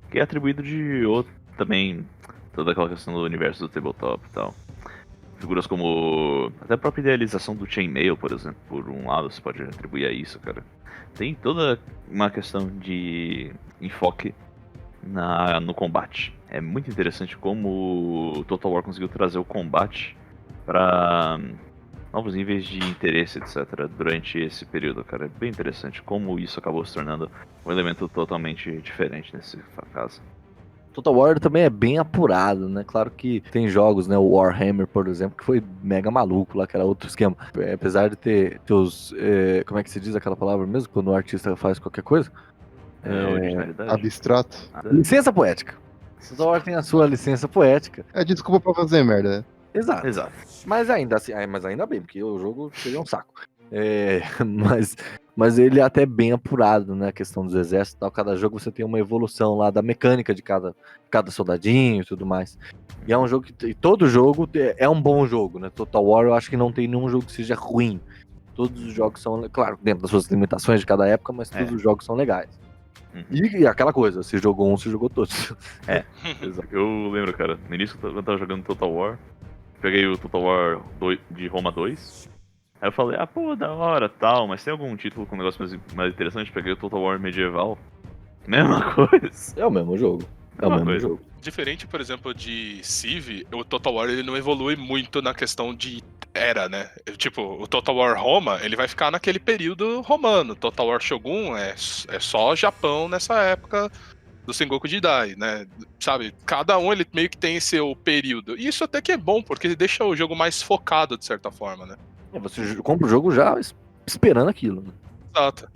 que é atribuído de outro também. Toda aquela questão do universo do tabletop e tal. Figuras como até a própria idealização do chainmail, por exemplo. Por um lado, você pode atribuir a isso, cara. Tem toda uma questão de enfoque no combate. É muito interessante como o Total War conseguiu trazer o combate para novos níveis de interesse, etc. durante esse período, cara. É bem interessante como isso acabou se tornando um elemento totalmente diferente nesse caso. Total War também é bem apurado, né? Claro que tem jogos, né? O Warhammer, por exemplo, que foi mega maluco lá, que era outro esquema. Apesar de ter os... como é que se diz aquela palavra mesmo? Quando o artista faz qualquer coisa? Originalidade. Abstrato. Licença poética. Total War tem a sua licença poética. É desculpa pra fazer merda, né? Exato. Exato. Mas ainda assim, mas ainda bem, porque o jogo seria um saco. Mas ele é até bem apurado, né? A questão dos exércitos e tal. Cada jogo você tem uma evolução lá da mecânica de cada soldadinho e tudo mais. E é um jogo que. E todo jogo é um bom jogo, né? Total War eu acho que não tem nenhum jogo que seja ruim. Todos os jogos são, claro, dentro das suas limitações de cada época, mas todos os jogos são legais. E aquela coisa, se jogou um, se jogou todos. Exato. Eu lembro, cara, no início eu tava jogando Total War, peguei o Total War de Roma 2, aí eu falei, pô, da hora, tal, mas tem algum título com um negócio mais interessante? Peguei o Total War medieval, mesma coisa. É o mesmo jogo. É o mesmo jogo. Diferente, por exemplo, de Civ, o Total War ele não evolui muito na questão de era, né? Tipo, o Total War Roma, ele vai ficar naquele período romano. Total War Shogun é só Japão nessa época do Sengoku Jidai, né? Sabe? Cada um ele meio que tem seu período. E isso até que é bom, porque deixa o jogo mais focado, de certa forma, né? Você compra o jogo já esperando aquilo, né? Exato.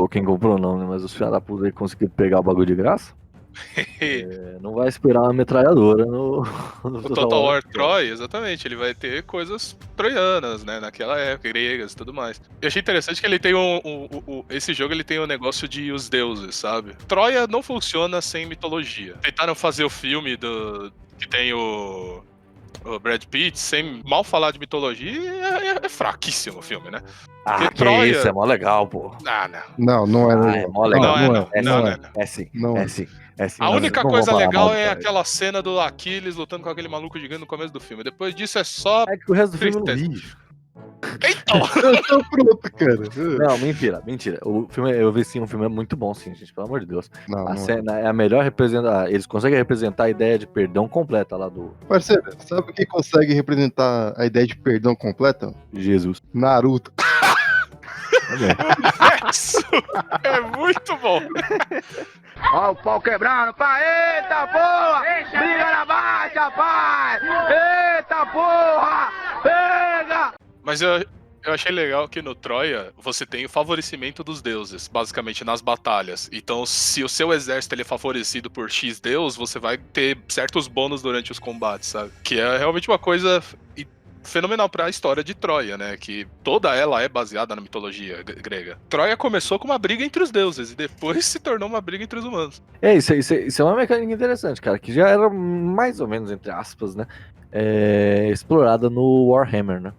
Quem comprou não, né? Mas os filhos da puta aí conseguiram pegar o bagulho de graça. Não vai esperar uma metralhadora no O Total War Troy, exatamente, ele vai ter coisas troianas, né, naquela época, gregas e tudo mais. Eu achei interessante que ele tem esse jogo ele tem um negócio de os deuses, sabe? Troia não funciona sem mitologia. Tentaram fazer o filme que tem o Brad Pitt, sem mal falar de mitologia, é fraquíssimo o filme, né? Porque Troia... isso, é mó legal, pô. Não é. É mó legal. Não é. É sim. A única coisa legal é aquela cena do Aquiles lutando com aquele maluco gigante no começo do filme. Depois disso é só. É que o resto do filme eu não vi. Então! Eu tô pronto, cara. Não, mentira. O filme, eu vi sim, um filme é muito bom, sim, gente, pelo amor de Deus. Não cena é a melhor representar. Eles conseguem representar a ideia de perdão completa lá do. Parceiro, sabe o que consegue representar a ideia de perdão completa? Jesus. Naruto. Isso é muito bom. Ó o pau quebrando, pai. Eita porra! Briga na baixa, pai! Eita porra! Pega! Mas eu achei legal que no Troia você tem o favorecimento dos deuses, basicamente nas batalhas. Então, se o seu exército ele é favorecido por X deus, você vai ter certos bônus durante os combates, sabe? Que é realmente uma coisa fenomenal pra história de Troia, né? Que toda ela é baseada na mitologia grega. Troia começou com uma briga entre os deuses e depois se tornou uma briga entre os humanos. Isso é uma mecânica interessante, cara, que já era mais ou menos, entre aspas, né? Explorada no Warhammer, né?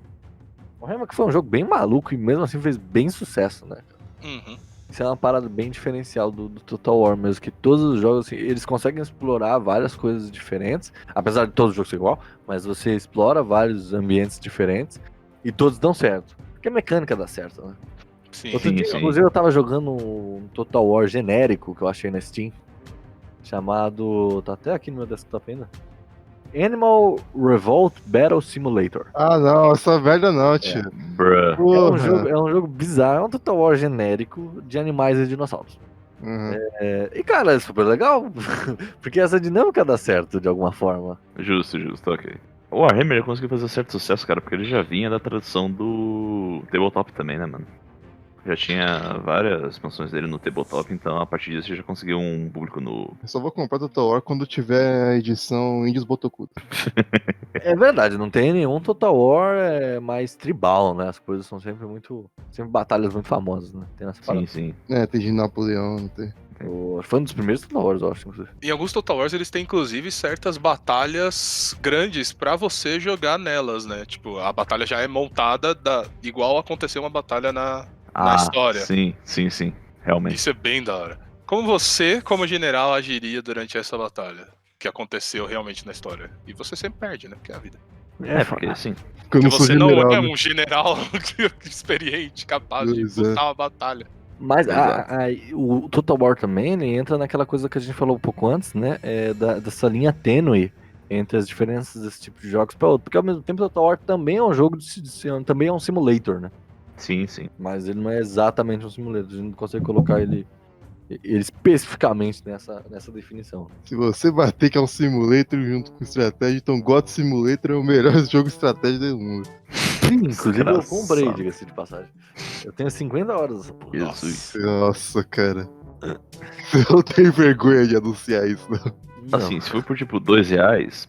Warhammer que foi um jogo bem maluco e mesmo assim fez bem sucesso, né? Uhum. Isso é uma parada bem diferencial do Total War mesmo, que todos os jogos, assim, eles conseguem explorar várias coisas diferentes, apesar de todos os jogos ser igual, mas você explora vários ambientes diferentes e todos dão certo. Porque a mecânica dá certo, né? Sim. Outro dia, inclusive, eu tava jogando um Total War genérico que eu achei na Steam, chamado... tá até aqui no meu desktop ainda. Animal Revolt Battle Simulator. Não, essa velha não, tio. É um jogo bizarro, é um Total War genérico de animais e dinossauros. Uhum. E cara, é super legal, porque essa dinâmica dá certo de alguma forma. Justo, ok. O Warhammer conseguiu fazer certo sucesso, cara, porque ele já vinha da tradução do Tabletop também, né, mano? Já tinha várias expansões dele no Tabletop, então a partir disso já conseguiu um público novo. Eu só vou comprar Total War quando tiver a edição Índios Botocudo. É verdade, não tem nenhum Total War mais tribal, né? As coisas são sempre batalhas muito famosas, né? Tem essa parada. Sim. Tem de Napoleão, não tem. Foi um dos primeiros Total Wars, eu acho. Inclusive. Em alguns Total Wars eles têm inclusive certas batalhas grandes pra você jogar nelas, né? Tipo, a batalha já é montada igual aconteceu uma batalha na história. Sim, realmente. Isso é bem da hora. Como você, como general, agiria durante essa batalha? Que aconteceu realmente na história. E você sempre perde, né? Porque é a vida. Porque assim. Porque você não é um general experiente, capaz de lutar uma batalha. Mas o Total War também, ele entra naquela coisa que a gente falou um pouco antes, né? Dessa linha tênue entre as diferenças desse tipo de jogos para outro. Porque ao mesmo tempo o Total War também é um jogo também é um simulator, né? Sim. Mas ele não é exatamente um simulator, a gente não consegue colocar ele especificamente nessa definição. Se você bater que é um simulator junto com estratégia, então God Simulator é o melhor jogo de estratégia do mundo. Inclusive eu comprei, diga-se de passagem. Eu tenho 50 horas dessa porra. Nossa, cara. Eu não tenho vergonha de anunciar isso, não. Assim, se for por tipo R$2,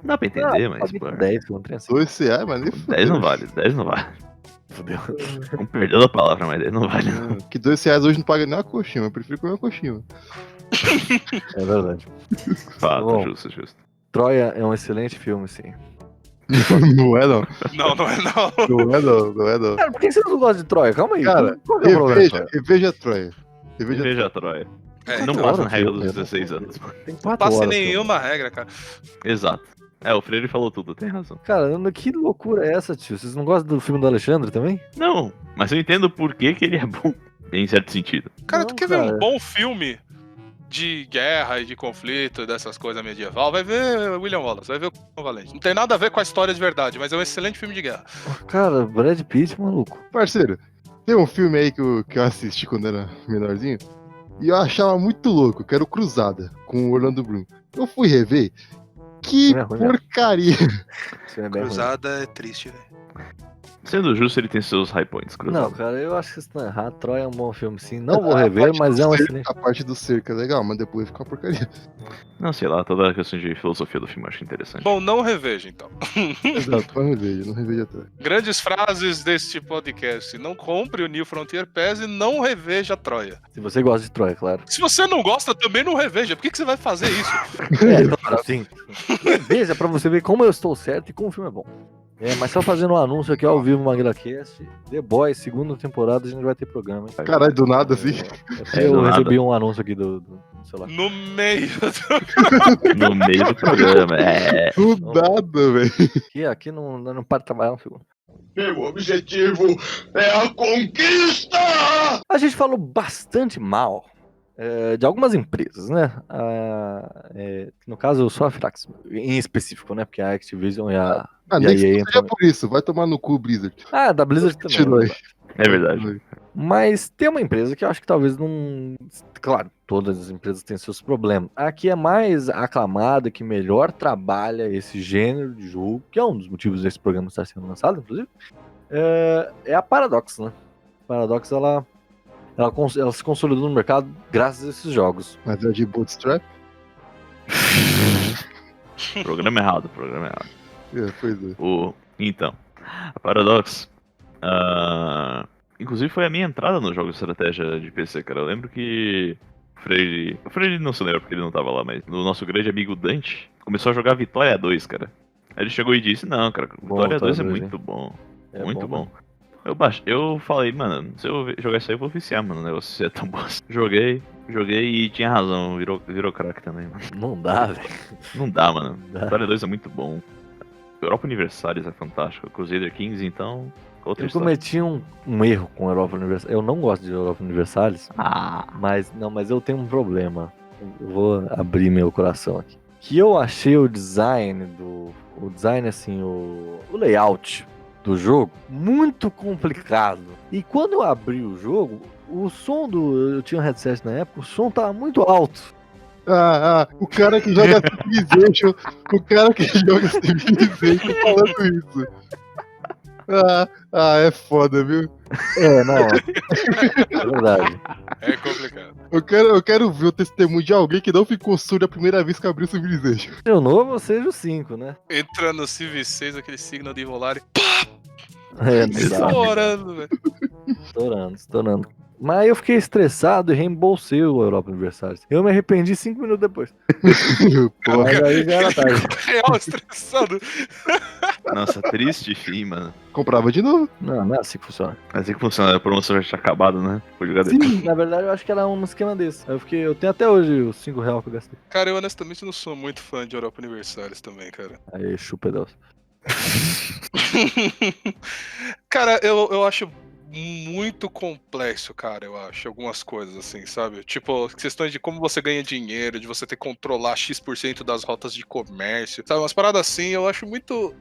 dá pra entender, mas pô. 10, não tem assim. R$2, mas nem 10 não vale. Fudeu. Não perdeu a palavra, mas ele não vale não. Que R$2 hoje não paga nem uma coxinha, eu prefiro comer uma coxinha. É verdade. Fato, Bom. justo. Troia é um excelente filme, sim. Não é não. Não é não. Não é não. Cara, por que você não gosta de Troia? Calma aí. Cara, qual que é o problema? de Troia? reveja Troia. Reveja Veja a Troia. É, Não então, passa na horas, regra filme, dos né? 16 anos, mano. Tem não 4 passa horas. nenhuma regra, cara. Exato. O Freire falou tudo, tem razão. Cara, que loucura é essa, tio? Vocês não gostam do filme do Alexandre também? Não, mas eu entendo por que ele é bom, em certo sentido. Cara, Não, tu quer ver cara. um bom filme de guerra e de conflito, dessas coisas medieval? Vai ver William Wallace, vai ver o Capitão Valente. Não tem nada a ver com a história de verdade, mas é um excelente filme de guerra. Cara, Brad Pitt, maluco. Parceiro, tem um filme aí que eu assisti quando era menorzinho e eu achava muito louco, que era o Cruzada, com o Orlando Bloom. Eu fui rever. Que Não é ruim, né? porcaria. Isso é bem ruim. Cruzada é triste, velho. Sendo justo, ele tem seus high points, cruzado. Não, cara, eu acho que vocês estão errados. Troia é um bom filme, sim. Não vou rever, mas é um excelente. A parte do cerco é legal, mas depois fica uma porcaria. Não, sei lá, toda a questão de filosofia do filme eu acho interessante. Bom, não reveja então. Exato, não reveja Troia. Grandes frases deste podcast. Não compre o New Frontier Pass e não reveja Troia. Se você gosta de Troia, claro. Se você não gosta, também não reveja. Por que você vai fazer isso? Claro, sim. Veja pra você ver como eu estou certo e como o filme é bom. Mas só fazendo um anúncio aqui ao vivo, MaguilaCast. The Boys, segunda temporada, a gente vai ter programa, hein? Caralho, do nada assim. Eu do recebi nada. um anúncio aqui do celular. No meio No meio do programa, Do nada, velho. Aqui não para de trabalhar um segundo. Meu objetivo é a conquista! A gente falou bastante mal de algumas empresas, né? No caso, só a Firaxis em específico, né? Porque a Activision e a Nem EA que seja entram- por isso, vai tomar no cu, Blizzard. Ah, da Blizzard também. Tirou né? aí. é verdade. Mas tem uma empresa que eu acho que talvez não. Claro, todas as empresas têm seus problemas. A que é mais aclamada, que melhor trabalha esse gênero de jogo, que é um dos motivos desse programa estar sendo lançado, inclusive, é a Paradox, né? A Paradox, ela se consolidou no mercado graças a esses jogos. Mas é de Bootstrap? Programa errado. Pois é. Então, a Paradox. Inclusive foi a minha entrada no jogo de estratégia de PC, cara. Eu lembro que o Freire não se lembra porque ele não tava lá, mas o nosso grande amigo Dante começou a jogar Vitória 2, cara. Aí ele chegou e disse, não, cara, Vitória 2 é muito bom. É Muito bom. né? Eu falei, mano, se eu jogar isso aí eu vou viciar, mano. O negócio é tão bom assim. Joguei e tinha razão, virou crack também, mano. Não dá, velho. Não dá, mano. Dá. Vitória 2 é muito bom. Europa Universalis é fantástico. Crusader Kings, então. Outra Eu história. cometi um erro com Europa Universalis. Eu não gosto de Europa Universalis, mas eu tenho um problema. Eu vou abrir meu coração aqui. Que eu achei o design assim, o layout do jogo muito complicado. E quando eu abri o jogo, eu tinha um headset na época, o som tava muito alto. O cara que joga Civilization, falando isso. É foda, viu? Não. É verdade. é complicado. Eu quero ver o testemunho de alguém que não ficou surdo a primeira vez que abriu o Civilization. Seja o novo ou seja o 5, né? Entra no CV6, aquele signo de Volare, Não dá. estourando, velho. Estourando. Mas eu fiquei estressado e reembolsei o Europa Universalis. Eu me arrependi 5 minutos depois. Mas aí já era tarde. Real estressado. Nossa, triste fim, mano. Comprava de novo. Não é assim que funciona. É assim que funciona, a promoção já tinha acabado, né? Vou jogar depois. Sim, na verdade eu acho que era um esquema desse. Eu tenho até hoje os R$5 que eu gastei. Cara, eu honestamente não sou muito fã de Europa Universalis também, cara. Aí, chupa Deus. Cara, eu acho muito complexo, cara, eu acho, algumas coisas assim, sabe? Tipo, questões de como você ganha dinheiro, de você ter que controlar X% das rotas de comércio, sabe? Umas paradas assim, eu acho muito...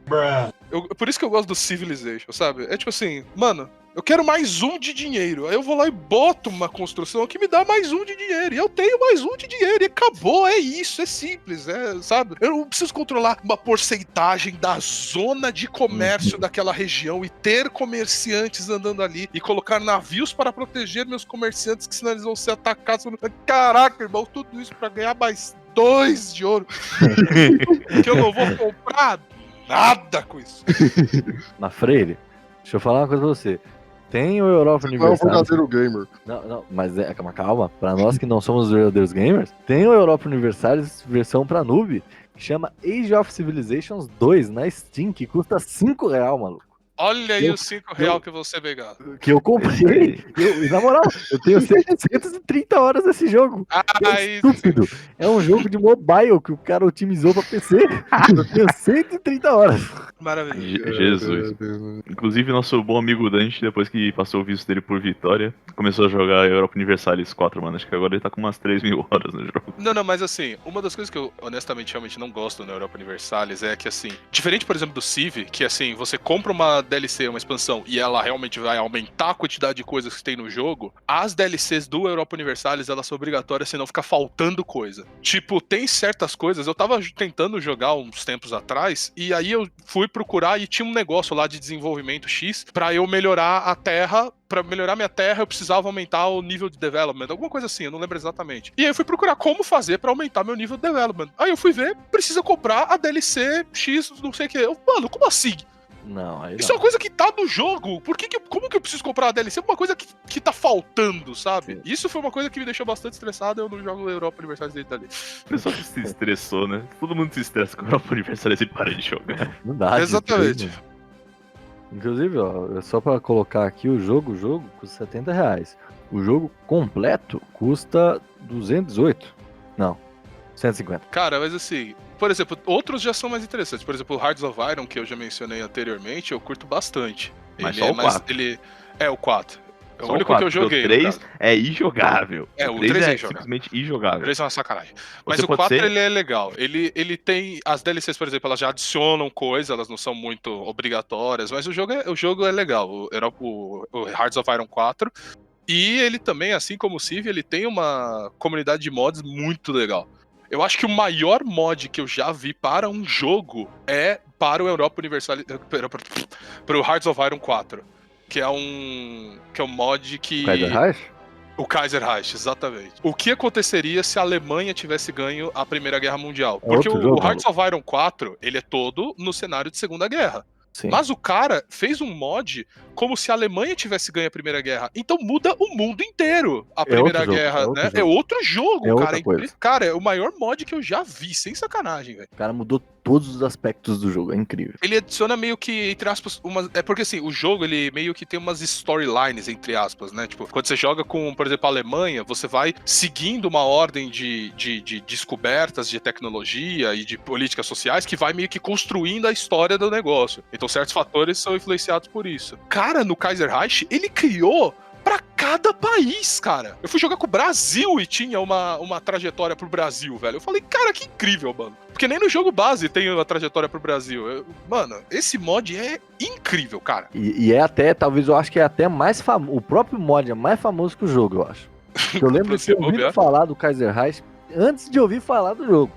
Por isso que eu gosto do Civilization, sabe? É tipo assim, mano, eu quero mais um de dinheiro. Aí eu vou lá e boto uma construção que me dá mais um de dinheiro. E eu tenho mais um de dinheiro. E acabou, é isso, é simples, sabe? Eu não preciso controlar uma porcentagem da zona de comércio daquela região e ter comerciantes andando ali e colocar navios para proteger meus comerciantes, que senão eles vão ser atacados. Caraca, irmão, tudo isso para ganhar mais 2 de ouro. Que eu não vou comprar nada com isso. Na Freire, Deixa eu falar uma coisa pra você. Tem o Europa Não é um Universalis. verdadeiro gamer. Não, mas calma. Pra nós que não somos verdadeiros gamers, tem o Europa Universalis versão pra noob, que chama Age of Civilizations 2 na Steam, que custa R$5, maluco. Olha aí Eu- os R$5 que você pegar. Que eu comprei. E na moral, eu tenho 730 horas desse jogo. Ai, Estúpido. É um jogo de mobile que o cara otimizou pra PC. Eu tenho 130 horas. maravilha. Jesus. Inclusive, nosso bom amigo Dante, depois que passou o visto dele por Vitória, começou a jogar Europa Universalis 4, mano. Acho que agora ele tá com umas 3.000 horas no jogo. Não, mas assim, uma das coisas que eu honestamente realmente não gosto na Europa Universalis é que assim, diferente, por exemplo, do Civ, que assim, você compra uma DLC, uma expansão, e ela realmente vai aumentar a quantidade de coisas que tem no jogo, as DLCs do Europa Universalis, elas são obrigatórias, senão fica faltando coisa. Tipo, tem certas coisas, eu tava tentando jogar uns tempos atrás, e aí eu fui procurar e tinha um negócio lá de desenvolvimento X pra eu melhorar a terra. Pra melhorar minha terra, eu precisava aumentar o nível de development, alguma coisa assim, eu não lembro exatamente. E aí eu fui procurar como fazer pra aumentar meu nível de development. Aí eu fui ver, precisa comprar a DLC X, não sei o que. Mano, como assim? Não, aí Isso é uma coisa que tá no jogo. Como que eu preciso comprar a DLC? É uma coisa que tá faltando, sabe? Sim. Isso foi uma coisa que me deixou bastante estressado. Eu não jogo Europa Universalis desde ali. O pessoal que se estressou, né? Todo mundo se estressa com a Europa Universalis e para de jogar. Não dá. Exatamente. Mano. Inclusive, ó, só pra colocar aqui, o jogo custa R$70. O jogo completo custa 218. Não, 150. Cara, mas assim, por exemplo, outros já são mais interessantes. Por exemplo, o Hearts of Iron, que eu já mencionei anteriormente, eu curto bastante. Mas Ele só é o mais. 4. Ele é o 4. É o Só único quatro, que eu joguei. O no 3 caso. é injogável. É, o 3 3 é é injogável. simplesmente O injogável. 3 é uma sacanagem. Mas Você o pode 4 ser- ele é legal. Ele tem. As DLCs, por exemplo, elas já adicionam coisas, elas não são muito obrigatórias, mas o jogo é legal. O Hearts of Iron 4. E ele também, assim como o Civ, ele tem uma comunidade de mods muito legal. Eu acho que o maior mod que eu já vi para um jogo é para o Europa Universalis. Para o Hearts of Iron 4. Que é um mod que. Kaiser Reich? O Kaiser Reich, exatamente. O que aconteceria se a Alemanha tivesse ganho a Primeira Guerra Mundial? Porque outro o jogo, Hearts of Iron 4, ele é todo no cenário de Segunda Guerra. Sim. Mas o cara fez um mod como se a Alemanha tivesse ganho a Primeira Guerra. Então muda o mundo inteiro. A Primeira outro jogo, Guerra, é outro né? jogo. É outro jogo, É cara. outra coisa. Cara, é o maior mod que eu já vi, sem sacanagem, velho. O cara mudou todos os aspectos do jogo, é incrível. Ele adiciona meio que, entre aspas, umas. É porque assim, o jogo ele meio que tem umas storylines, entre aspas, né? Tipo, quando você joga com, por exemplo, a Alemanha, você vai seguindo uma ordem de descobertas de tecnologia e de políticas sociais que vai meio que construindo a história do negócio. Então, certos fatores são influenciados por isso. Cara, no Kaiser Reich, ele criou pra cada país, cara. Eu fui jogar com o Brasil e tinha uma trajetória pro Brasil, velho. Eu falei, cara, que incrível, mano. Porque nem no jogo base tem uma trajetória pro Brasil. Mano, esse mod é incrível, cara. E é até, talvez eu acho que é até mais famoso. O próprio mod é mais famoso que o jogo, eu acho. Eu lembro de ter ouvido falar do Kaiser Reich antes de ouvir falar do jogo.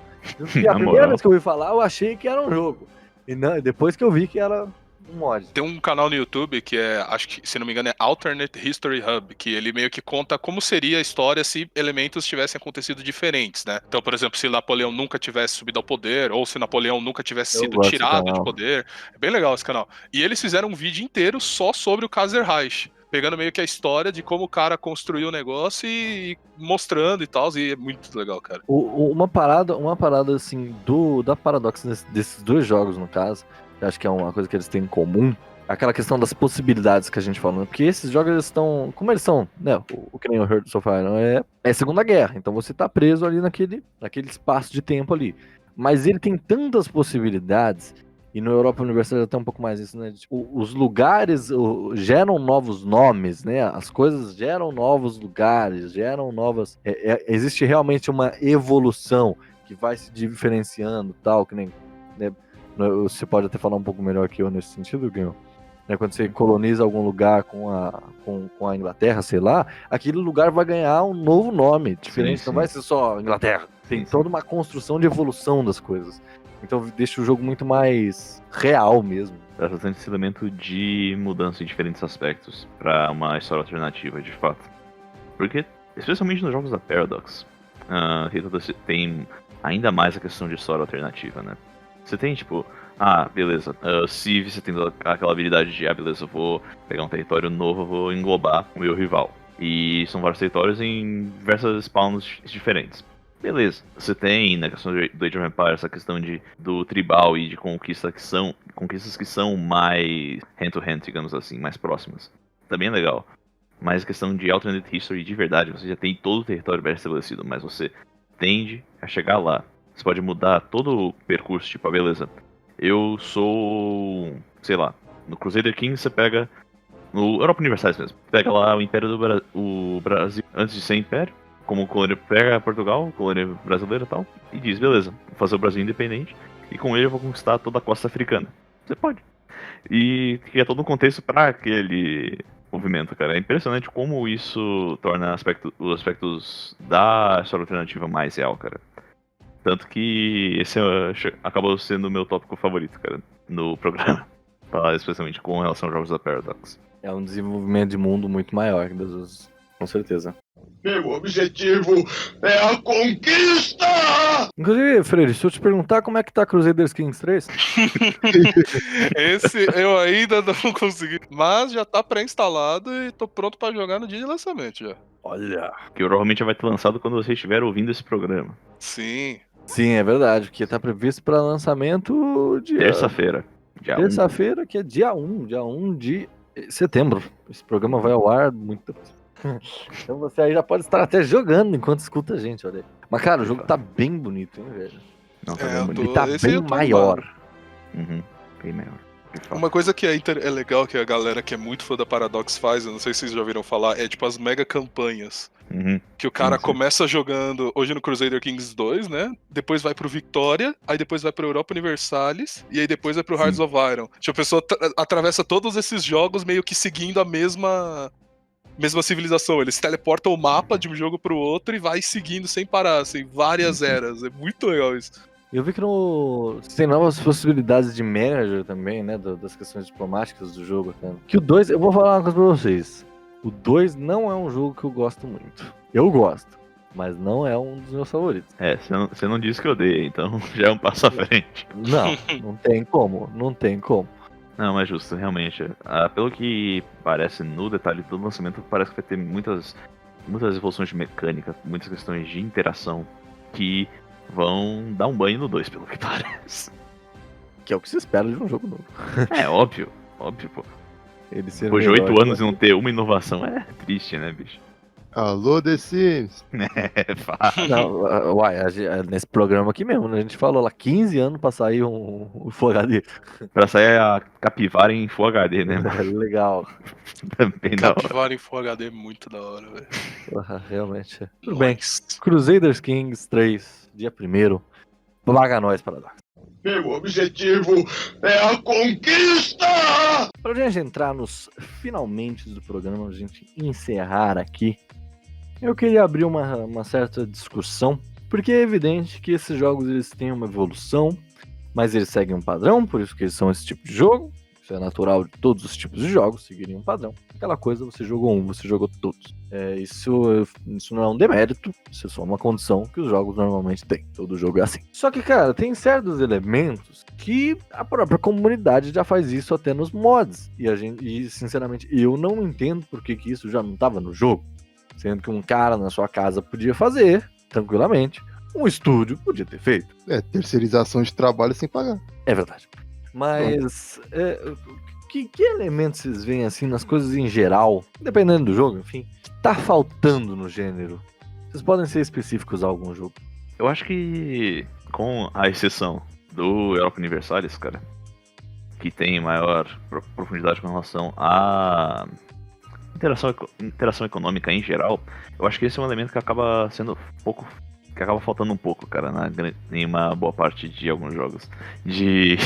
E a Na primeira moral. vez que eu ouvi falar, eu achei que era um jogo. E não, depois que eu vi que era um mod. Tem um canal no YouTube que é, acho que, se não me engano, é Alternate History Hub, que ele meio que conta como seria a história se elementos tivessem acontecido diferentes, né? Então, por exemplo, se Napoleão nunca tivesse subido ao poder, ou se Napoleão nunca tivesse Eu sido gosto desse tirado de canal. poder. É bem legal esse canal. E eles fizeram um vídeo inteiro só sobre o Kaiser Reich. Pegando meio que a história de como o cara construiu o negócio e mostrando e tal, e é muito legal, cara. Uma parada assim, da Paradox desses dois jogos, no caso, que eu acho que é uma coisa que eles têm em comum, é aquela questão das possibilidades que a gente falou, né? Porque esses jogos, eles estão, como eles são, né, o que nem o Hearts of Iron é Segunda Guerra, então você tá preso ali naquele espaço de tempo ali. Mas ele tem tantas possibilidades. E no Europa Universalis até um pouco mais isso, né? Tipo, os lugares geram novos nomes, né? As coisas geram novos lugares, geram novas... existe realmente uma evolução que vai se diferenciando, tal, que nem... Né? Você pode até falar um pouco melhor que eu nesse sentido, Guilherme. Né? Quando você coloniza algum lugar com a Inglaterra, sei lá, aquele lugar vai ganhar um novo nome, diferente. Sim, Não sim. vai ser só Inglaterra. Tem toda uma construção de evolução das coisas. Então deixa o jogo muito mais real mesmo. Traz bastante esse elemento de mudança em diferentes aspectos pra uma história alternativa, de fato. Porque, especialmente nos jogos da Paradox, tem ainda mais a questão de história alternativa, né? Você tem, tipo, Beleza. Se você tem aquela habilidade de, beleza, eu vou pegar um território novo, eu vou englobar o meu rival. E são vários territórios em diversas spawns diferentes. Beleza. Você tem, na questão do Age of Empires, essa questão do tribal e de conquistas que são mais hand-to-hand, digamos assim, mais próximas. Também é legal. Mas a questão de alternate history, de verdade, você já tem todo o território bem estabelecido, mas você tende a chegar lá. Você pode mudar todo o percurso, tipo, beleza, eu sou, sei lá, no Crusader Kings você pega, no Europa Universalis mesmo, pega lá o Império o Brasil, antes de ser Império, como colônia, pega Portugal, colônia brasileira e tal, e diz, beleza, vou fazer o Brasil independente, e com ele eu vou conquistar toda a costa africana. Você pode. E cria todo um contexto para aquele movimento, cara. É impressionante como isso torna os aspectos da história alternativa mais real, cara. Tanto que esse acabou sendo o meu tópico favorito, cara, no programa. Falar especialmente com relação aos jogos da Paradox. É um desenvolvimento de mundo muito maior que das outras, com certeza. Meu objetivo é a conquista! Inclusive, Freire, se eu te perguntar como é que tá Crusaders Kings 3? Esse eu ainda não consegui, mas já tá pré-instalado e tô pronto pra jogar no dia de lançamento já. Olha. Que provavelmente já vai ter lançado quando você estiver ouvindo esse programa. Sim. Sim, é verdade, porque tá previsto para lançamento dia... Terça-feira. Terça-feira, que é dia 1 de setembro. Esse programa vai ao ar muito depois. Então você aí já pode estar até jogando enquanto escuta a gente, olha aí. Mas, cara, o jogo tá bem bonito, hein, velho? Não, tá É, bem eu bonito. Ele tá esse aí bem eu tô maior. animado. Uhum, bem maior. De fato. Uma coisa que é legal que a galera que é muito fã da Paradox faz, eu não sei se vocês já ouviram falar, é tipo as mega campanhas. Uhum. Que o cara Sim. começa jogando hoje no Crusader Kings 2, né? Depois vai pro Victoria, aí depois vai pro Europa Universalis, e aí depois vai pro Hearts of Iron. Tipo, a pessoa atravessa todos esses jogos meio que seguindo a mesma civilização. Eles teleportam o mapa de um jogo pro outro e vai seguindo sem parar, assim, várias eras. É muito legal isso. Eu vi que tem novas possibilidades de manager também, né? Das questões diplomáticas do jogo. Cara. Que o 2, eu vou falar uma coisa pra vocês. O 2 não é um jogo que eu gosto muito. Eu gosto, mas não é um dos meus favoritos. Você não disse que odeia, então já é um passo à frente. Não tem como. Não, é justo, realmente. Pelo que parece no detalhe do lançamento, parece que vai ter muitas evoluções de mecânica, muitas questões de interação que vão dar um banho no 2, pelo que parece. Que é o que se espera de um jogo novo. É óbvio, pô. Ele ser Depois de melhor 8 anos que- e não ter uma inovação é triste, né, bicho? Alô, The Sims. É fácil. Não, nesse programa aqui mesmo, né? A gente falou lá 15 anos pra sair um Full HD. Pra sair a capivara em Full HD, né, mano? Legal. Bem da hora. Capivara em Full HD é muito da hora, velho. Realmente. Tudo bem. Nice. Crusaders Kings 3, dia 1º. Paga nós, Paradox. Meu objetivo é a conquista! Pra gente entrar nos finalmente do programa, a gente encerrar aqui, eu queria abrir uma certa discussão, porque é evidente que esses jogos eles têm uma evolução, mas eles seguem um padrão, por isso que eles são esse tipo de jogo. Isso é natural de todos os tipos de jogos, seguirem um padrão. Aquela coisa, você jogou um, você jogou todos. Isso não é um demérito, isso é só uma condição que os jogos normalmente têm. Todo jogo é assim. Só que, cara, tem certos elementos que a própria comunidade já faz isso até nos mods. E sinceramente, eu não entendo por que isso já não estava no jogo. Sendo que um cara na sua casa podia fazer, tranquilamente. Um estúdio podia ter feito. Terceirização de trabalho sem pagar. É verdade. Mas que elementos vocês veem assim nas coisas em geral, dependendo do jogo, enfim, que tá faltando no gênero? Vocês podem ser específicos a algum jogo. Eu acho que, com a exceção do Europa Universalis, cara, que tem maior profundidade com relação à interação econômica em geral, eu acho que esse é um elemento que acaba sendo que acaba faltando um pouco, cara, em uma boa parte de alguns jogos de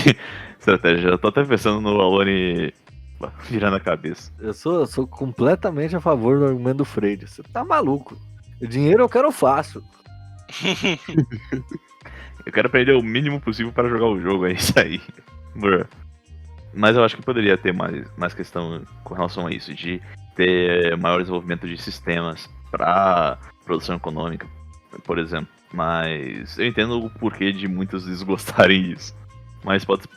estratégia. Eu tô até pensando no Alone virando a cabeça. Eu sou completamente a favor do argumento do Freire. Você tá maluco. O dinheiro eu quero fácil. Eu quero aprender o mínimo possível para jogar o jogo, é isso aí. Mas eu acho que poderia ter mais questão com relação a isso, de ter maior desenvolvimento de sistemas para produção econômica, por exemplo. Mas eu entendo o porquê de muitos desgostarem disso.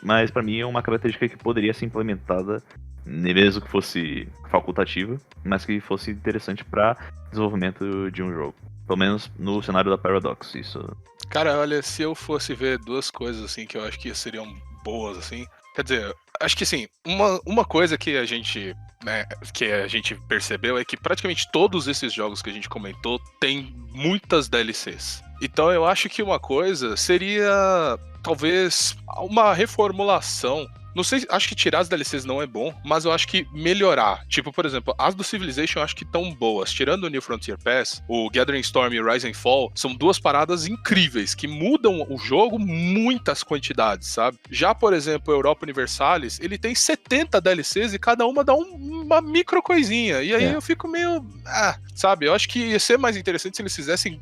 Mas pra mim é uma característica que poderia ser implementada, mesmo que fosse facultativa, mas que fosse interessante pra desenvolvimento de um jogo. Pelo menos no cenário da Paradox, isso. Cara, olha, se eu fosse ver duas coisas assim que eu acho que seriam boas, assim. Quer dizer, acho que assim, uma coisa que a gente, né, que a gente percebeu é que praticamente todos esses jogos que a gente comentou têm muitas DLCs. Então eu acho que uma coisa seria talvez uma reformulação. Não sei, acho que tirar as DLCs não é bom, mas eu acho que melhorar. Tipo, por exemplo, as do Civilization eu acho que tão boas. Tirando o New Frontier Pass, o Gathering Storm e o Rise and Fall são duas paradas incríveis, que mudam o jogo muitas quantidades, sabe? Já, por exemplo, o Europa Universalis, ele tem 70 DLCs e cada uma dá uma micro coisinha. E aí eu fico meio... sabe? Eu acho que ia ser mais interessante se eles fizessem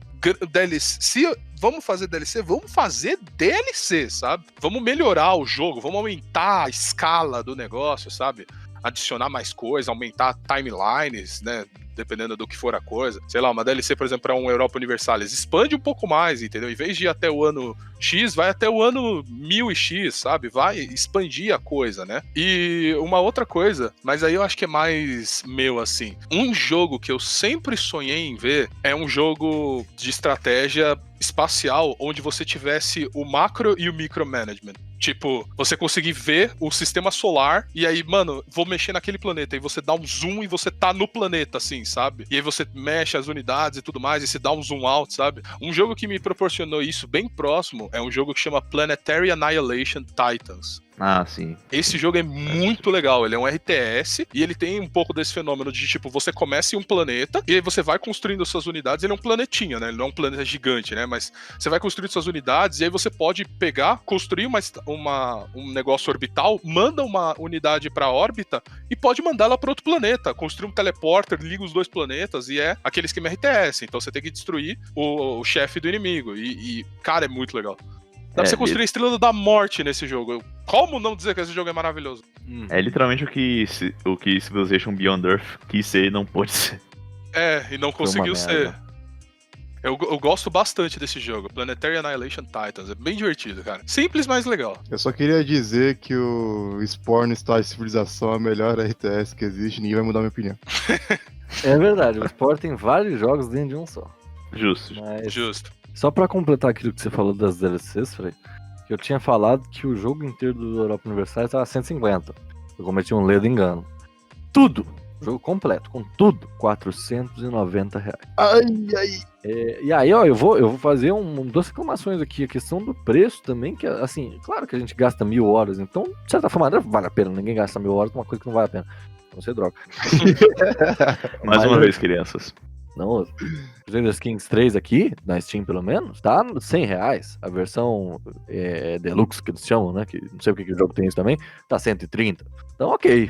DLC. Se vamos fazer DLC, vamos fazer DLC, sabe? Vamos melhorar o jogo, vamos aumentar a escala do negócio, sabe? Adicionar mais coisa, aumentar timelines, né? Dependendo do que for a coisa. Sei lá, uma DLC, por exemplo, para um Europa Universalis, expande um pouco mais, entendeu? Em vez de ir até o ano X, vai até o ano 1000x, sabe? Vai expandir a coisa, né? E uma outra coisa, mas aí eu acho que é mais meu, assim. Um jogo que eu sempre sonhei em ver é um jogo de estratégia espacial onde você tivesse o macro e o micromanagement. Tipo, você conseguir ver o sistema solar e aí, mano, vou mexer naquele planeta. E você dá um zoom e você tá no planeta, assim, sabe? E aí você mexe as unidades e tudo mais e se dá um zoom out, sabe? Um jogo que me proporcionou isso bem próximo é um jogo que chama Planetary Annihilation Titans. Ah, sim. Esse jogo é muito legal, ele é um RTS e ele tem um pouco desse fenômeno de, tipo, você começa em um planeta e aí você vai construindo suas unidades, ele é um planetinha, né? Ele não é um planeta gigante, né? Mas você vai construindo suas unidades e aí você pode pegar, construir um negócio orbital, manda uma unidade pra órbita e pode mandar ela pra outro planeta, construir um teleporter, liga os dois planetas e é aquele esquema RTS, então você tem que destruir o chefe do inimigo e, cara, é muito legal. Dá pra você construir a Estrela da Morte nesse jogo. Como não dizer que esse jogo é maravilhoso? É literalmente o que Civilization Beyond Earth quis ser e não pôde ser. E não conseguiu ser. Eu gosto bastante desse jogo, Planetary Annihilation Titans. É bem divertido, cara. Simples, mas legal. Eu só queria dizer que o Spore no Star Civilização é a melhor RTS que existe, ninguém vai mudar minha opinião. É verdade, o Spore tem vários jogos dentro de um só. Justo. Mas... Justo. Só pra completar aquilo que você falou das DLCs, Frei, que eu tinha falado que o jogo inteiro do Europa Universal estava 150. Eu cometi um ledo engano. Tudo! O jogo completo, com tudo, R$490. E aí, ó, eu vou fazer duas reclamações aqui. A questão do preço também, que assim, claro que a gente gasta 1000 horas, então, de certa forma, vale a pena. Ninguém gasta 1000 horas numa coisa que não vale a pena. Não sei, droga. Mais uma vez, crianças. Não, Stranger Kings 3 aqui, na Steam pelo menos, tá R$100. A versão Deluxe, que eles chamam, né? Que não sei porque que o jogo tem isso também, tá 130. Então, ok.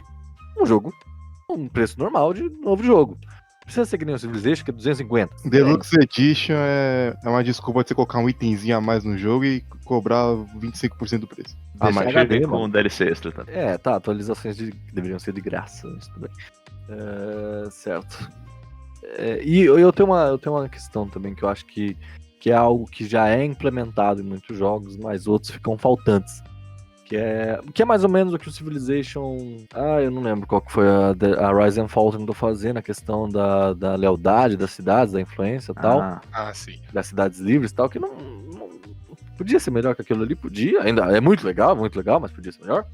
Um preço normal de novo jogo. Precisa ser que nem o Civilization, que é 250. Deluxe Edition é uma desculpa de você colocar um itemzinho a mais no jogo e cobrar 25% do preço. Mas já vem com DLC extra, tá? Atualizações deveriam ser de graça, isso tudo bem. Certo. E eu tenho uma questão também que eu acho que é algo que já é implementado em muitos jogos, mas outros ficam faltantes. Que é mais ou menos o que o Civilization... eu não lembro qual que foi a Rise and Fall tentou fazer na questão da lealdade das cidades, da influência e tal. Sim. Das cidades livres e tal, que não podia ser melhor que aquilo ali, podia. Ainda é muito legal, mas podia ser melhor.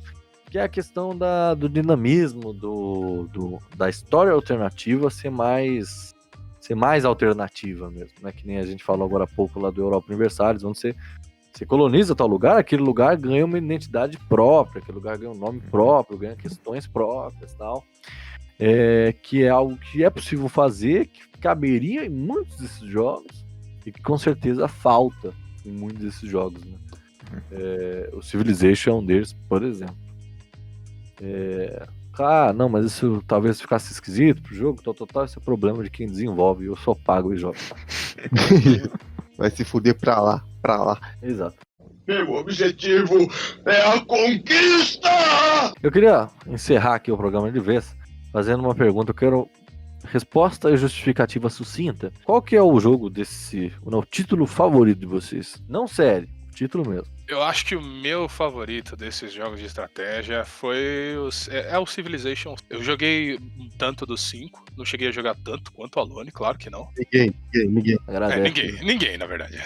Que é a questão do dinamismo, da história alternativa ser mais alternativa mesmo, né? Que nem a gente falou agora há pouco lá do Europa Universalis, onde você coloniza tal lugar, aquele lugar ganha uma identidade própria, aquele lugar ganha um nome próprio, ganha questões próprias e tal. Que é algo que é possível fazer, que caberia em muitos desses jogos e que com certeza falta em muitos desses jogos, né? O Civilization é um deles, por exemplo. Não, mas isso talvez ficasse esquisito pro jogo, tal, esse é o problema de quem desenvolve, eu só pago e jogo. Vai se fuder pra lá. Exato. Meu objetivo é a conquista! Eu queria encerrar aqui o programa de vez fazendo uma pergunta. Eu quero resposta e justificativa sucinta. Qual que é o jogo o título favorito de vocês? Não série, o título mesmo. Eu acho que o meu favorito desses jogos de estratégia foi o Civilization. Eu joguei tanto do 5, não cheguei a jogar tanto quanto o Alone, claro que não. Ninguém. Agradece. Ninguém, na verdade.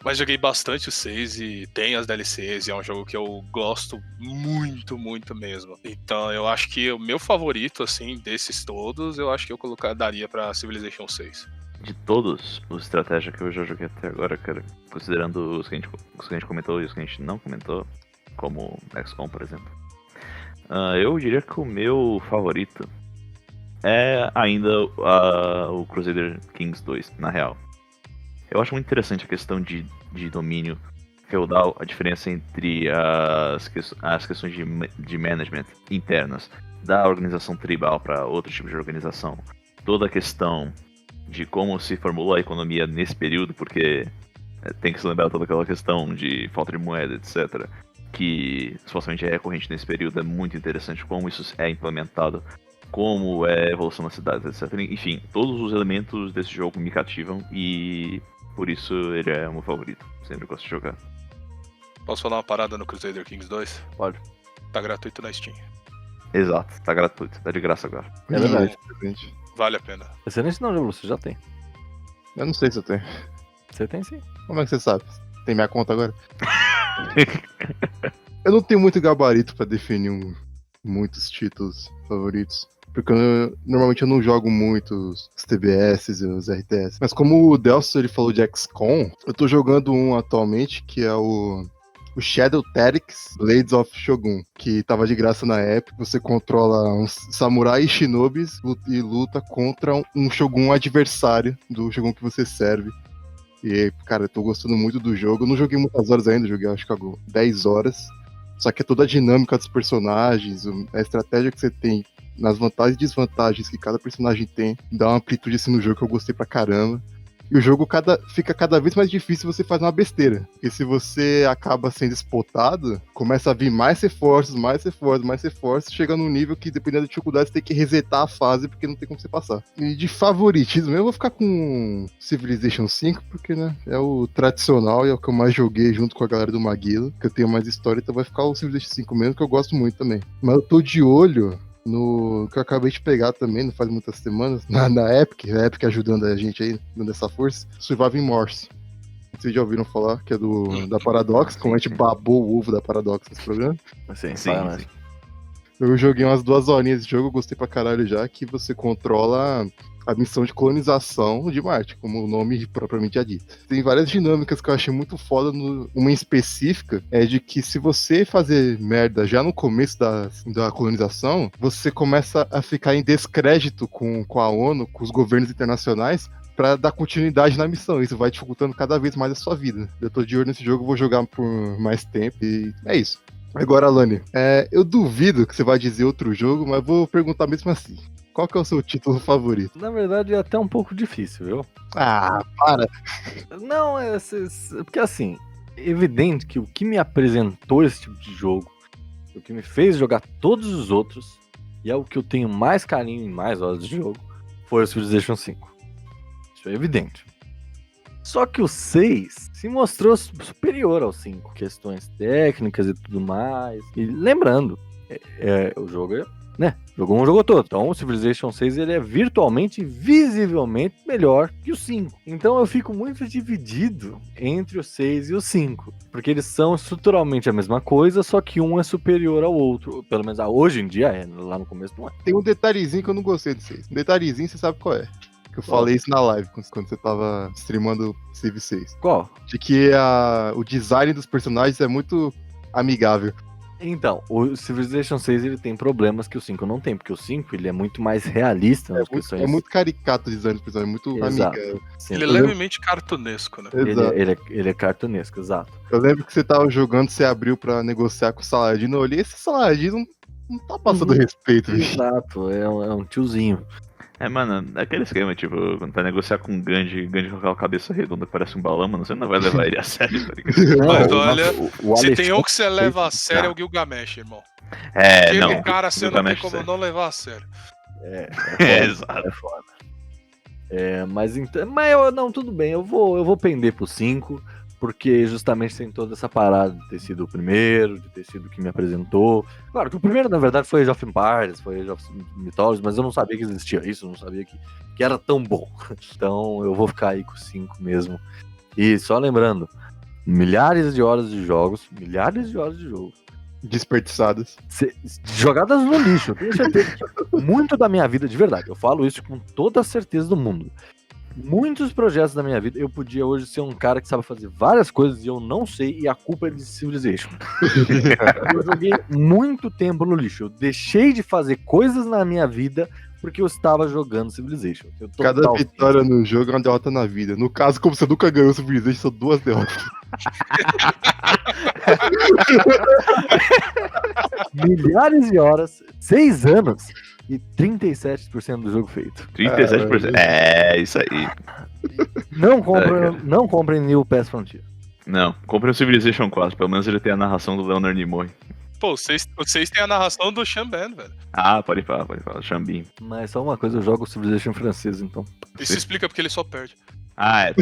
Mas joguei bastante o 6 e tem as DLCs e é um jogo que eu gosto muito, muito mesmo. Então eu acho que o meu favorito, assim, desses todos, eu acho que eu daria pra Civilization 6. De todos os estratégias que eu já joguei até agora, cara, considerando os que a gente comentou e os que a gente não comentou, como XCOM, por exemplo, eu diria que o meu favorito é ainda o Crusader Kings 2, na real. Eu acho muito interessante a questão de domínio feudal, a diferença entre as questões de management internas da organização tribal para outro tipo de organização. Toda a questão de como se formulou a economia nesse período, porque tem que se lembrar toda aquela questão de falta de moeda, etc., que supostamente é recorrente nesse período. É muito interessante como isso é implementado, como é a evolução das cidades, etc. Enfim, todos os elementos desse jogo me cativam e por isso ele é o meu favorito. Sempre gosto de jogar. Posso falar uma parada no Crusader Kings 2? Pode. Tá gratuito na Steam. Exato, tá gratuito, tá de graça agora. É verdade. Vale a pena. Excelente não, Júlio, você já tem. Eu não sei se eu tenho. Você tem sim. Como é que você sabe? Tem minha conta agora? Eu não tenho muito gabarito pra definir muitos títulos favoritos. Porque normalmente eu não jogo muito os TBS e os RTS. Mas como o Delcio ele falou de XCOM, eu tô jogando um atualmente que é o Shadow Tactics Blades of Shogun, que tava de graça na época. Você controla uns samurai e shinobis e luta contra um Shogun adversário do Shogun que você serve. E, cara, eu tô gostando muito do jogo. Eu não joguei muitas horas ainda, joguei acho que 10 horas. Só que é toda a dinâmica dos personagens, a estratégia que você tem, nas vantagens e desvantagens que cada personagem tem, dá uma amplitude assim no jogo que eu gostei pra caramba. E o jogo fica cada vez mais difícil você fazer uma besteira. Porque se você acaba sendo spotado, começa a vir mais reforços, chega num nível que, dependendo da dificuldade, você tem que resetar a fase porque não tem como você passar. E de favoritismo, eu vou ficar com Civilization 5, porque, né, é o tradicional e é o que eu mais joguei junto com a galera do Maguila, que eu tenho mais história, então vai ficar o Civilization 5 mesmo, que eu gosto muito também. Mas eu tô de olho no que eu acabei de pegar também, não faz muitas semanas, na Epic, a Epic ajudando a gente aí, dando essa força, Surviving Mars. Vocês já ouviram falar, que é da Paradox, como a gente babou o ovo da Paradox nesse programa. Sim. Eu joguei umas 2 horinhas de jogo, gostei pra caralho já, que você controla a missão de colonização de Marte, como o nome propriamente já dito. Tem várias dinâmicas que eu achei muito foda, uma em específica é de que se você fazer merda já no começo da colonização, você começa a ficar em descrédito com a ONU, com os governos internacionais, pra dar continuidade na missão. Isso vai dificultando cada vez mais a sua vida. Eu tô de olho nesse jogo, vou jogar por mais tempo e é isso. Agora, Alane, eu duvido que você vai dizer outro jogo, mas vou perguntar mesmo assim. Qual que é o seu título favorito? Na verdade é até um pouco difícil, viu? Ah, para! Não, porque assim, é evidente que o que me apresentou esse tipo de jogo, o que me fez jogar todos os outros, e é o que eu tenho mais carinho e mais horas de jogo, foi o Civilization 5. Isso é evidente. Só que o 6 se mostrou superior ao 5, questões técnicas e tudo mais. E lembrando, o jogo jogou um jogo todo. Então o Civilization 6 ele é virtualmente, visivelmente melhor que o 5. Então eu fico muito dividido entre o 6 e o 5. Porque eles são estruturalmente a mesma coisa, só que um é superior ao outro. Pelo menos hoje em dia lá no começo não é. Tem um detalhezinho que eu não gostei do 6. Um detalhezinho você sabe qual é. Que eu falei isso na live, quando você tava streamando Civ 6. Qual? De que o design dos personagens é muito amigável. Então, o Civilization 6 ele tem problemas que o 5 não tem, porque o 5 ele é muito mais realista nas questões. É muito caricato o design dos personagens, muito amigável. Sim. Ele é levemente cartunesco, né? Ele é cartunesco, exato. Eu lembro que você tava jogando, você abriu pra negociar com o Saladino, eu olhei, esse Saladino não tá passando respeito, bicho. Exato, é um tiozinho. Mano, é aquele esquema, tipo, quando vai negociar com o Gandhi com aquela cabeça redonda que parece um balão, mano, você não vai levar ele a sério, tá ligado? Mas olha, se tem um Alexandre que você leva a sério é o Gilgamesh, irmão. Não. Cara, você não tem Gilgamesh, como não levar a sério. Exato. É foda. Mas tudo bem, eu vou pender pro 5, porque justamente tem toda essa parada de ter sido o primeiro, de ter sido o que me apresentou. Claro que o primeiro, na verdade, foi Age of Empires, foi Age of Mythology, mas eu não sabia que existia isso, eu não sabia que era tão bom. Então eu vou ficar aí com 5 mesmo. E só lembrando, milhares de horas de jogo. Desperdiçadas. Jogadas no lixo. Eu tenho certeza que muito da minha vida, de verdade, eu falo isso com toda a certeza do mundo. Muitos projetos da minha vida, eu podia hoje ser um cara que sabe fazer várias coisas e eu não sei, e a culpa é de Civilization. Eu joguei muito tempo no lixo. Eu deixei de fazer coisas na minha vida porque eu estava jogando Civilization. Cada vitória no jogo é uma derrota na vida. No caso, como você nunca ganhou Civilization, são 2 derrotas. Milhares de horas, 6 anos e 37% do jogo feito. 37%. É, isso aí. Não comprem New Pass Frontier. Não, compre o Civilization 4, pelo menos ele tem a narração do Leonard Nimoy. Pô, vocês têm a narração do Xamban, velho. Ah, pode falar, Xambin. Mas só uma coisa, eu jogo Civilization em francês, então. Isso explica porque ele só perde. Ah, É.